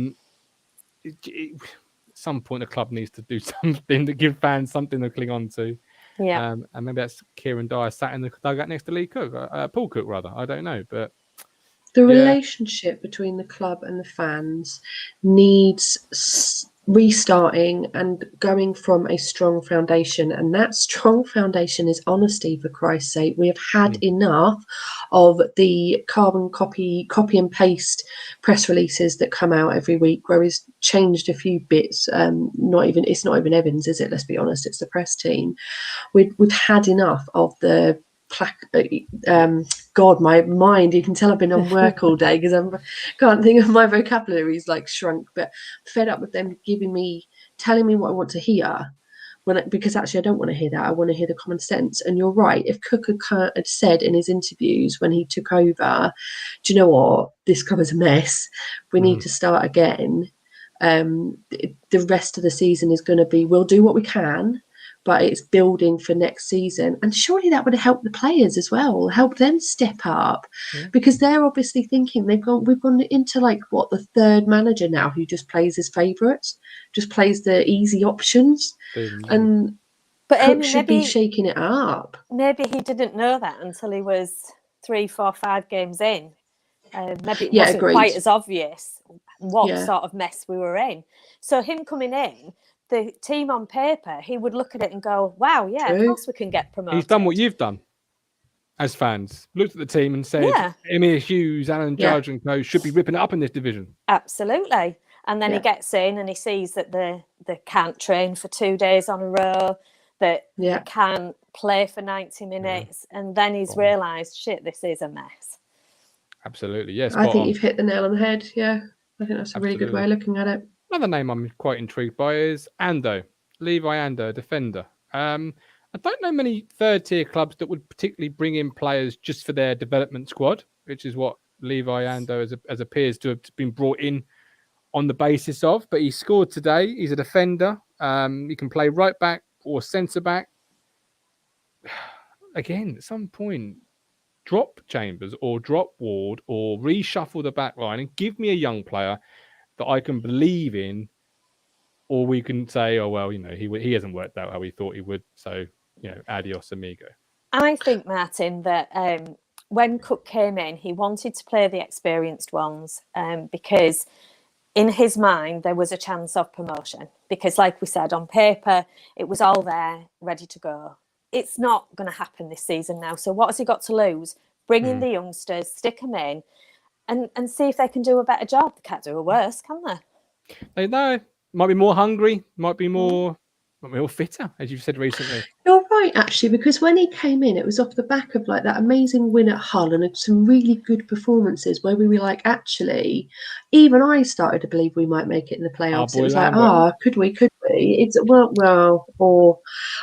some point, the club needs to do something to give fans something to cling on to. Yeah. And maybe that's Kieran Dyer sat in the dugout next to Lee Cook, Paul Cook, rather. I don't know. But the relationship between the club and the fans needs restarting and going from a strong foundation. And that strong foundation is honesty, for Christ's sake. We have had enough of the carbon copy and paste press releases that come out every week, where he's changed a few bits. It's not even Evans, is it? Let's be honest, it's the press team. We've had enough of the God, my mind, you can tell I've been on work all day because I can't think of, my vocabulary's like shrunk, but fed up with them telling me what I want to hear, because actually I don't want to hear that. I want to hear the common sense. And you're right, if Cook had said in his interviews when he took over, do you know what, this club is a mess, we need to start again, the rest of the season is going to be, we'll do what we can, but it's building for next season. And surely that would help the players as well, help them step up, because they're obviously thinking we've gone into the third manager now who just plays his favourites, just plays the easy options. But Cook should be shaking it up. Maybe he didn't know that until he was 3, 4, 5 games in. Maybe it wasn't quite as obvious what sort of mess we were in. So him coming in, the team on paper, he would look at it and go, wow, yeah, True. of course we can get promoted. He's done what you've done as fans. Looked at the team and said, Emir Hughes, Alan Judge and co should be ripping it up in this division. Absolutely. And then he gets in and he sees that they can't train for 2 days on a row, that they can't play for 90 minutes. And then he's realised, shit, this is a mess. Absolutely, yes. I think you've hit the nail on the head, I think that's a really good way of looking at it. Another name I'm quite intrigued by is Ando, Levi Ando, defender. I don't know many third-tier clubs that would particularly bring in players just for their development squad, which is what Levi Ando as appears to have been brought in on the basis of. But he scored today. He's a defender. He can play right back or centre back. Again, at some point, drop Chambers or drop Ward or reshuffle the back line and give me a young player that I can believe in. Or we can say, oh, well, he hasn't worked out how we thought he would. So, adios, amigo. I think, Martin, that when Cook came in, he wanted to play the experienced ones because in his mind, there was a chance of promotion. Because like we said, on paper, it was all there, ready to go. It's not going to happen this season now. So what has he got to lose? Bring in the youngsters, stick them in and see if they can do a better job. They can't do a worse, can they? They know. Might be more hungry, might be more fitter, as you've said recently. You're right, actually, because when he came in, it was off the back of like that amazing win at Hull and some really good performances where we were like, actually, even I started to believe we might make it in the playoffs. It was Lambert. Could we? It's or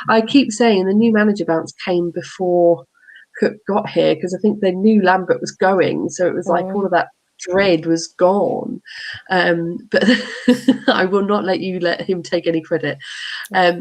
I keep saying the new manager bounce came before Cook got here because I think they knew Lambert was going, so it was like all of that dread was gone, but I will not let him take any credit. I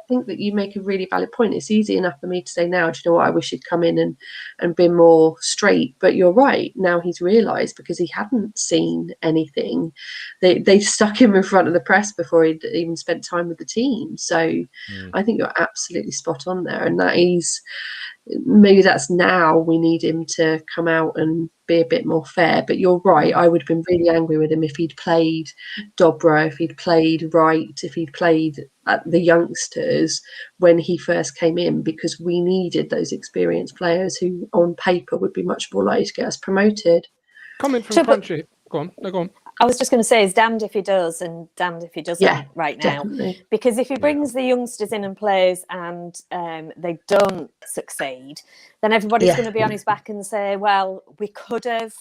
think that you make a really valid point. It's easy enough for me to say now, do you know what, I wish he'd come in and been more straight, but you're right, now he's realised because he hadn't seen anything. They stuck him in front of the press before he'd even spent time with the team, so I think you're absolutely spot on there, and that is maybe that's now we need him to come out and be a bit more fair. But you're right, I would have been really angry with him if he'd played Dobra, if he'd played Wright, if he'd played the youngsters when he first came in, because we needed those experienced players who on paper would be much more likely to get us promoted. Comment from Crunchy. Go on. I was just going to say, it's damned if he does and damned if he doesn't right now. Definitely. Because if he brings the youngsters in and plays and they don't succeed, then everybody's going to be on his back and say, well, we could have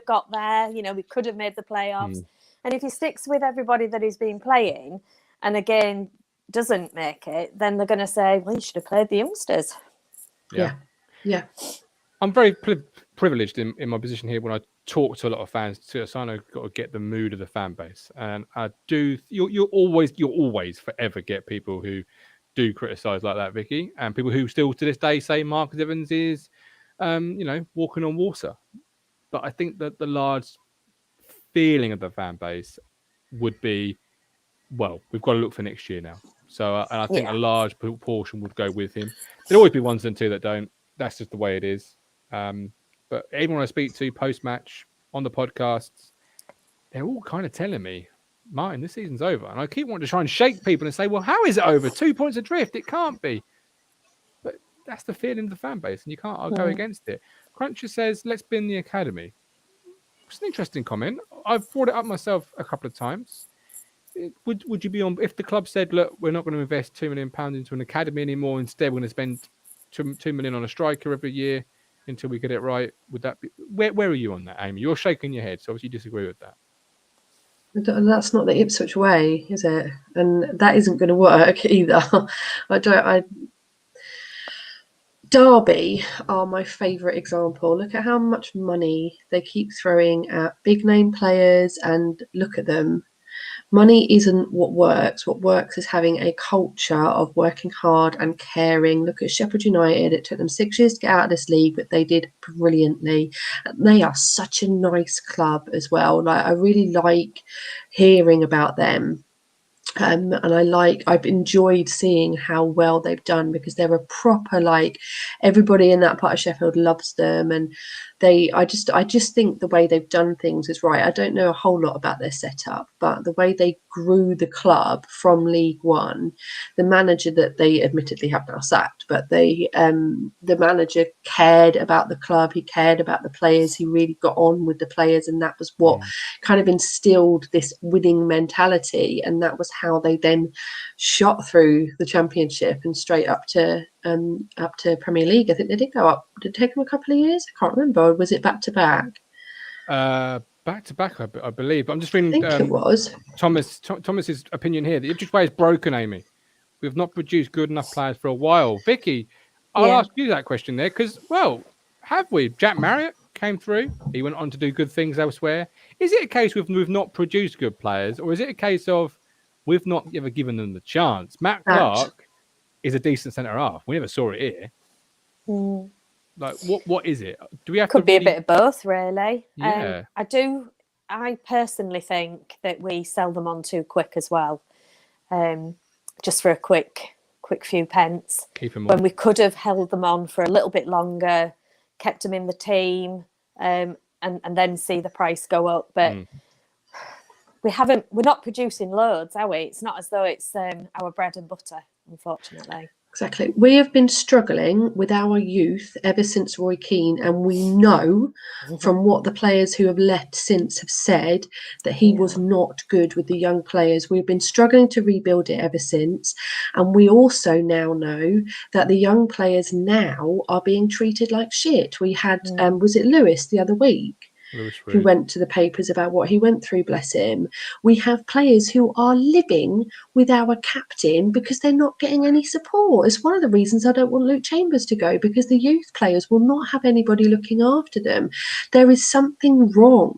got there, we could have made the playoffs. And if he sticks with everybody that he's been playing and again doesn't make it, then they're going to say, well, you should have played the youngsters. Yeah. I'm very privileged in my position here when I talk to a lot of fans too, so I know I've got to get the mood of the fan base, and I do. You'll always forever get people who do criticise like that, Vicky, and people who still to this day say Marcus Evans is, walking on water. But I think that the large feeling of the fan base would be, well, we've got to look for next year now. So, and I think a large portion would go with him. There'll always be ones and two that don't. That's just the way it is. But everyone I speak to post-match on the podcasts, they're all kind of telling me, Martin, this season's over. And I keep wanting to try and shake people and say, well, how is it over? 2 points adrift. It can't be. But that's the feeling of the fan base, and you can't go against it. Cruncher says, let's bin the academy. It's an interesting comment. I've brought it up myself a couple of times. Would you be on, if the club said, look, we're not going to invest £2 million into an academy anymore, instead we're going to spend $2 million on a striker every year until we get it right, would that be, where are you on that, Amy? You're shaking your head, so obviously you disagree with that. That's not the Ipswich way, is it? And that isn't going to work either. Derby are my favourite example. Look at how much money they keep throwing at big name players, and look at them. Money isn't what works. What works is having a culture of working hard and caring. Look at Sheffield United. It took them 6 years to get out of this league, but they did brilliantly. They are such a nice club as well. Like, I really like hearing about them. And I've enjoyed seeing how well they've done, because they're a proper, like, everybody in that part of Sheffield loves them, and I just think the way they've done things is right. I don't know a whole lot about their setup, but the way they grew the club from League One, the manager that they admittedly have now sacked, but the manager cared about the club, he cared about the players, he really got on with the players, and that was what kind of instilled this winning mentality, and that was how they then shot through the Championship and straight up to Premier League. I think they did go up. Did it take them a couple of years? I can't remember. Or was it back to back? Back to back, I believe. I'm just reading. I think it was Thomas's opinion here. The Ipswich way is broken, Amy. We've not produced good enough players for a while. Vicky, I'll ask you that question there, because, well, have we? Jack Marriott came through. He went on to do good things elsewhere. Is it a case we've not produced good players, or is it a case of we've not ever given them the chance? Matt Clark is a decent centre half. We never saw it here. Like, what is it? Do we have Could be a bit of both, really. Yeah. I personally think that we sell them on too quick as well, just for a quick few pence. Keep them on. When we could have held them on for a little bit longer, kept them in the team, and then see the price go up. But we're not producing loads, are we? It's not as though it's our bread and butter, unfortunately. Exactly. We have been struggling with our youth ever since Roy Keane, and we know from what the players who have left since have said that he was not good with the young players. We've been struggling to rebuild it ever since, and we also now know that the young players now are being treated like shit. We had, was it Lewis the other week? Who went to the papers about what he went through, bless him. We have players who are living with our captain because they're not getting any support. It's one of the reasons I don't want Luke Chambers to go, because the youth players will not have anybody looking after them. There is something wrong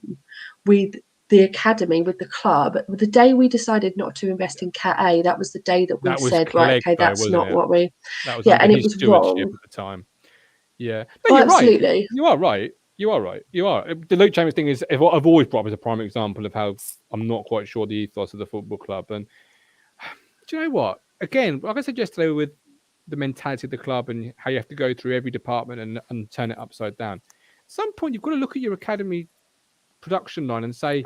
with the academy, with the club. The day we decided not to invest in Cat A, that was the day that we said, right, okay, that's not what we... That was and it was wrong at the time. Yeah. No, you're absolutely. Right. You are right. You are right. You are. The Luke Chambers thing is what I've always brought up as a prime example of how I'm not quite sure the ethos of the football club. And do you know what? Again, like I said yesterday, with the mentality of the club and how you have to go through every department and turn it upside down. At some point, you've got to look at your academy production line and say,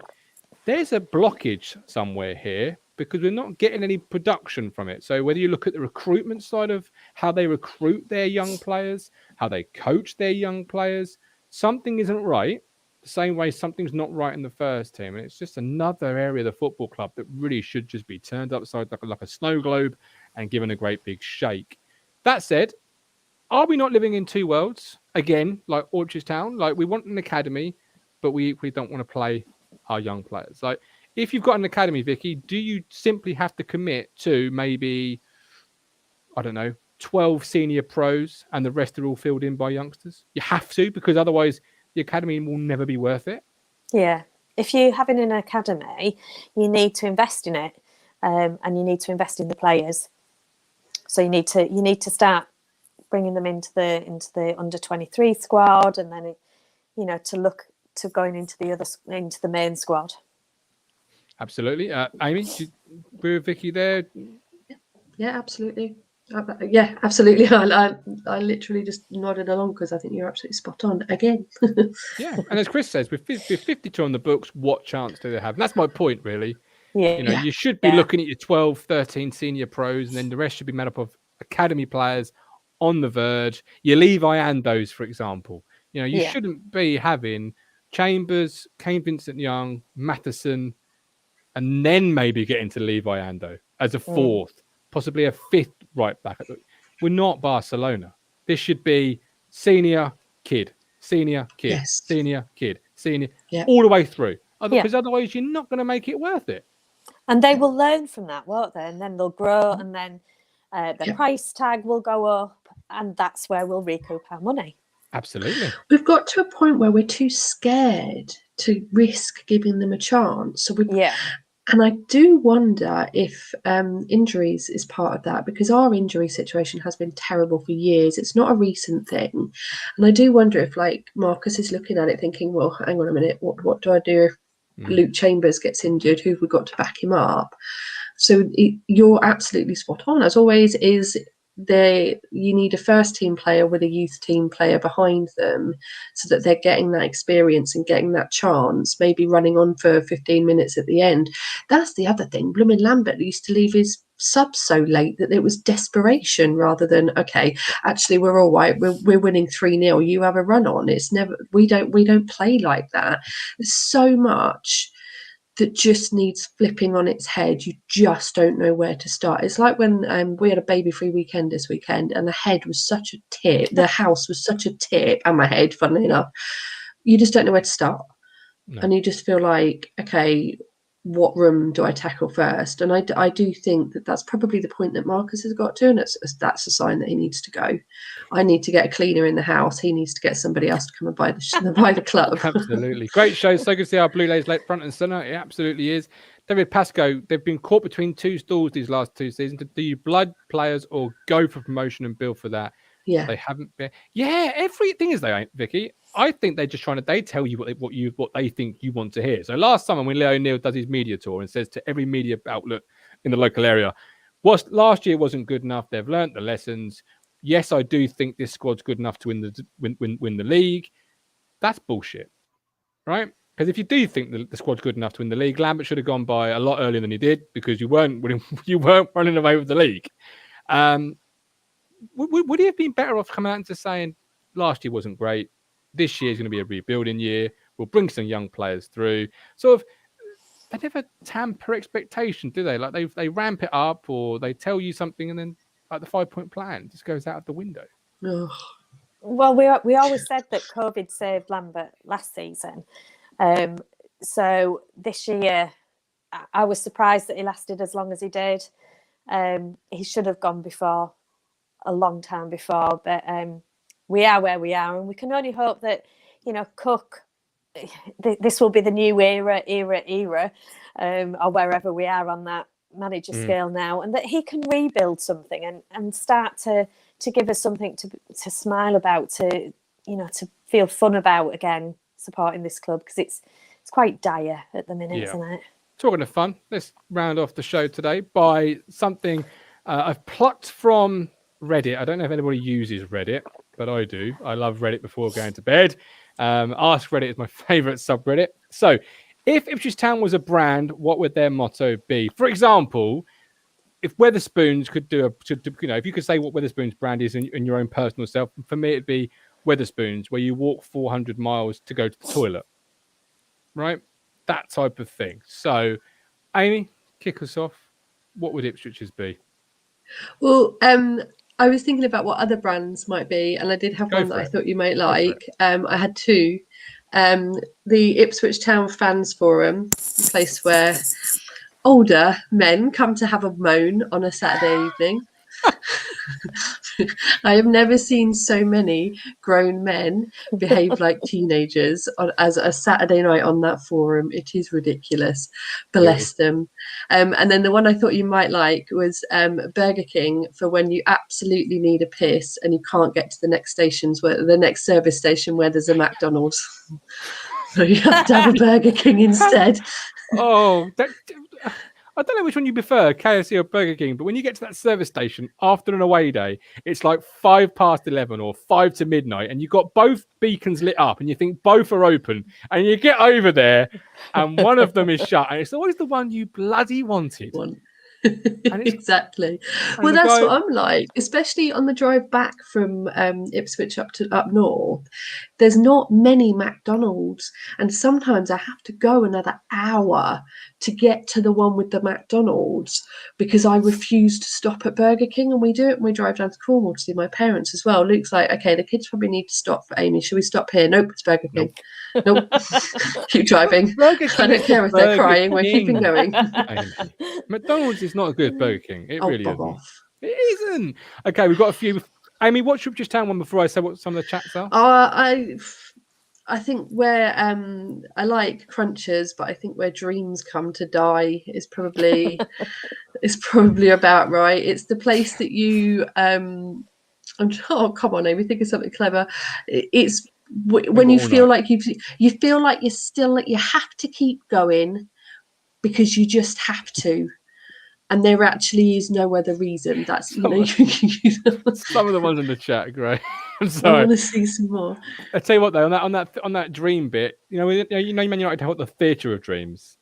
there's a blockage somewhere here because we're not getting any production from it. So whether you look at the recruitment side of how they recruit their young players, how they coach their young players, something isn't right, the same way something's not right in the first team. And it's just another area of the football club that really should just be turned upside like a snow globe and given a great big shake. That said, are we not living in two worlds? Again, like Ipswich Town, like we want an academy, but we don't want to play our young players. Like, if you've got an academy, Vicky, do you simply have to commit to maybe, I don't know, 12 senior pros and the rest are all filled in by youngsters? You have to, because otherwise the academy will never be worth it. Yeah. If you're having an academy, you need to invest in it, and you need to invest in the players. So you need to start bringing them into the under 23 squad, and then to look to going into the main squad. Absolutely. Amy, do you agree with Vicky there? Yeah, absolutely. Yeah, absolutely. I literally just nodded along because I think you're absolutely spot on again. Yeah, and as Chris says, with 52 on the books, what chance do they have? And that's my point, really. Yeah. You should be looking at your 12, 13 senior pros, and then the rest should be made up of academy players on the verge. Your Levi Andos, for example. You shouldn't be having Chambers, Kane Vincent-Young, Matheson, and then maybe get into Levi Ando as a fourth, possibly a fifth right back. We're not Barcelona. This should be senior kid, senior kid, senior kid, senior, all the way through. Because otherwise you're not going to make it worth it. And they will learn from that, won't they? And then they'll grow, and then the price tag will go up, and that's where we'll recoup our money. Absolutely. We've got to a point where we're too scared to risk giving them a chance. So and I do wonder if injuries is part of that, because our injury situation has been terrible for years. It's not a recent thing. And I do wonder if, like, Marcus is looking at it thinking, well, hang on a minute, what do I do if Luke Chambers gets injured? Who've we got to back him up? So you're absolutely spot on, as always. You need a first team player with a youth team player behind them, so that they're getting that experience and getting that chance, maybe running on for 15 minutes at the end. That's the other thing. Blooming Lambert used to leave his subs so late that it was desperation rather than, okay, actually we're all right, we're winning 3-0, you have a run on. It's never, we don't play like that. There's so much that just needs flipping on its head. You just don't know where to start. It's like when we had a baby-free weekend this weekend, and the head was such a tip. The house was such a tip, and my head, funnily enough. You just don't know where to start. No. And you just feel like, okay, what room do I tackle first? And I do think that that's probably the point that Marcus has got to, and that's a sign that he needs to go. I need to get a cleaner in the house. He needs to get somebody else to come and buy the club. Absolutely. Great show. So good to see our Blue Lays late front and centre. It absolutely is. David Pascoe, they've been caught between two stools these last 2 seasons. Do you blood players or go for promotion and bill for that? Yeah. They haven't been. Yeah, everything is they ain't, Vicky. I think they're just they tell you what they think you want to hear. So last summer when Leo O'Neill does his media tour and says to every media outlet in the local area, last year wasn't good enough. They've learnt the lessons. Yes, I do think this squad's good enough to win the league. That's bullshit, right? Because if you do think the squad's good enough to win the league, Lambert should have gone by a lot earlier than he did, because you weren't running away with the league. Would he have been better off coming out and just saying last year wasn't great, this year's going to be a rebuilding year, we'll bring some young players through? Sort of, they never tamper expectation, do they? Like they ramp it up, or they tell you something, and then like the 5-point plan just goes out of the window. Ugh. Well, we always said that COVID saved Lambert last season. So this year, I was surprised that he lasted as long as he did. He should have gone before, a long time before, but we are where we are, and we can only hope that, Cook, this will be the new era, or wherever we are on that manager scale now, and that he can rebuild something and start to give us something to smile about, to feel fun about again, supporting this club, because it's quite dire at the minute, isn't it? Talking of fun, let's round off the show today by something I've plucked from Reddit. I don't know if anybody uses Reddit, but I do. I love Reddit before going to bed. Ask Reddit is my favourite subreddit. So, if Ipswich Town was a brand, what would their motto be? For example, if Wetherspoons could if you could say what Wetherspoons brand is in your own personal self, for me it'd be Wetherspoons, where you walk 400 miles to go to the toilet, right? That type of thing. So, Amy, kick us off. What would Ipswich's be? Well, I was thinking about what other brands might be, and I did have one that I thought you might like. I had two. The Ipswich Town Fans Forum, a place where older men come to have a moan on a Saturday evening. I have never seen so many grown men behave like teenagers as a Saturday night on that forum. It is ridiculous. Bless them. And then the one I thought you might like was Burger King, for when you absolutely need a piss and you can't get to the next service station where there's a McDonald's. So you have to have a Burger King instead. I don't know which one you prefer, KFC or Burger King, but when you get to that service station after an away day, it's like 11:05 or 5 to midnight, and you've got both beacons lit up, and you think both are open, and you get over there, and one of them is shut, and it's always the one you bloody wanted. Exactly. Well, that's what I'm like, especially on the drive back from Ipswich up north. There's not many McDonald's, and sometimes I have to go another hour to get to the one with the McDonald's, because I refuse to stop at Burger King. And we do it when we drive down to Cornwall to see my parents as well. Luke's like, okay, the kids probably need to stop for Amy. Should we stop here? Nope, it's Burger King. Nope. Keep driving. I don't care if they're crying. We're keeping going. McDonald's is not a good Burger King. It really isn't. Off. It isn't. Okay, we've got a few. Amy, what's your just town one before I say what some of the chats are? I think where I like Crunchers, but I think where dreams come to die is probably about right. It's the place that you oh, come on, Amy, think of something clever. It's when you feel like you feel like you have to keep going because you just have to. and there actually is no other reason. That's, you know, some of the ones in the chat are great. I'm I sorry. want to see some more. I tell you what, though, on that dream bit, Man United have the theatre of dreams.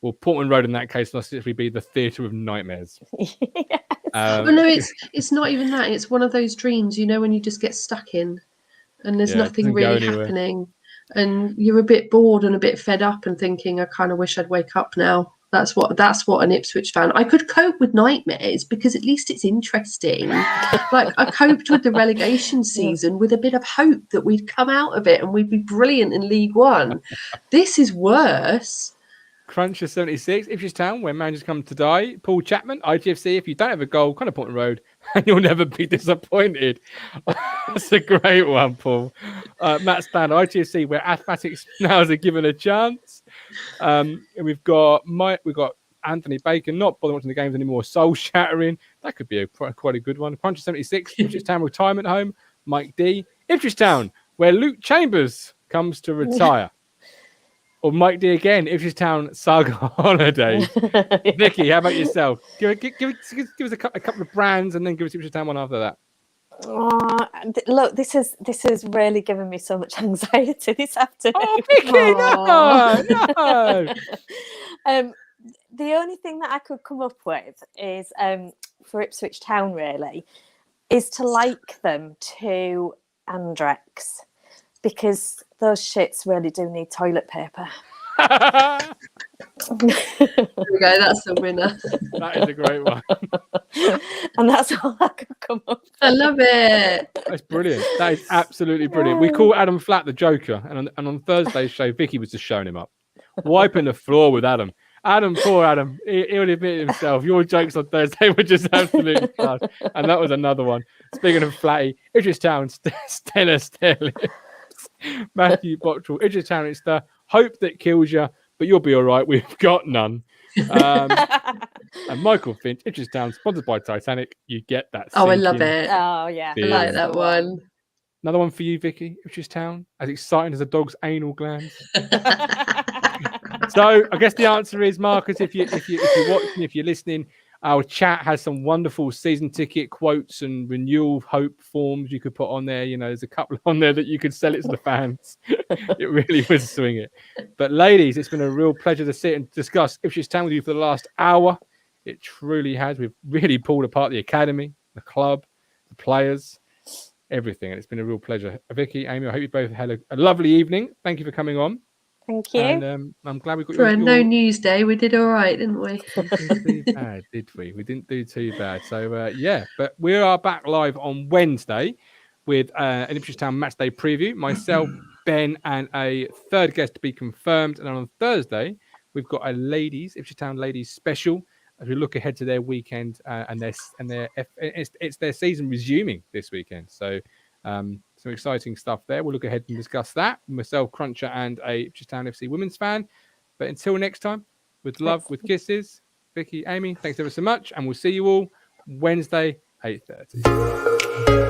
Well, Portman Road in that case must literally be the theatre of nightmares. Yes. But no, it's not even that. It's one of those dreams, you know, when you just get stuck in, and there's nothing really happening, and you're a bit bored and a bit fed up, and thinking, I kind of wish I'd wake up now. That's what an Ipswich fan. I could cope with nightmares because at least it's interesting. Like, I coped with the relegation season with a bit of hope that we'd come out of it and we'd be brilliant in League One. This is worse. Cruncher 76, Ipswich Town, where managers come to die. Paul Chapman, ITFC, if you don't have a goal, kind of Portman Road, and you'll never be disappointed. That's a great one, Paul. Matt Span, ITFC, where athletic snails are given a chance. And we've got Anthony Bacon, not bothering watching the games anymore, soul shattering. That could be quite a good one. Cruncher 76, Ipswich Town retirement home. Mike D, Ipswich Town, where Luke Chambers comes to retire. Or Mike D again, Ipswich Town saga holidays. Vicky, how about yourself? Give us a couple of brands, and then give us Ipswich Town one after that. Look, this has really given me so much anxiety this afternoon. Oh, Vicky, no. The only thing that I could come up with is for Ipswich Town really is to like them to Andrex, because those shits really do need toilet paper. There we go, that's the winner. That is a great one. And that's all I could come up with. I love it. That's brilliant. That is absolutely brilliant. We call Adam Flat the Joker, and on Thursday's show, Vicky was just showing him up, wiping the floor with Adam. Poor Adam, he'll admit himself. Your jokes on Thursday were just absolutely class. And that was another one. Speaking of Flatty, Ipswich Town, Stella Sterling. Matthew Bottrell, Ipswich Town, it's the hope that kills you, but you'll be all right. We've got none. And Michael Finch, Ipswich Town, sponsored by Titanic. You get that. Oh, I love it. Oh, yeah. I like that one. Another one for you, Vicky. Ipswich Town, as exciting as a dog's anal glands. So I guess the answer is, Marcus, if you're watching, if you're listening, our chat has some wonderful season ticket quotes and renewal hope forms you could put on there. You know, there's a couple on there that you could sell it to the fans. It really would swing it. But ladies, it's been a real pleasure to sit and discuss Ipswich Town with you for the last hour. It truly has. We've really pulled apart the academy, the club, the players, everything. And it's been a real pleasure. Vicky, Amy, I hope you both had a lovely evening. Thank you for coming on. Thank you. And I'm glad we got For a no news day, we did all right, didn't we? We didn't do too bad, did we? We didn't do too bad. So, yeah, but we are back live on Wednesday with an Ipswich Town match day preview. Myself, Ben, and a third guest to be confirmed. And on Thursday, we've got a Ipswich Town ladies special as we look ahead to their weekend and it's their season resuming this weekend. So, some exciting stuff there. We'll look ahead and discuss that. Myself, Cruncher, and a Ipswich Town FC women's fan. But until next time, with love, with kisses, Vicky, Amy, thanks ever so much. And we'll see you all Wednesday, 8:30.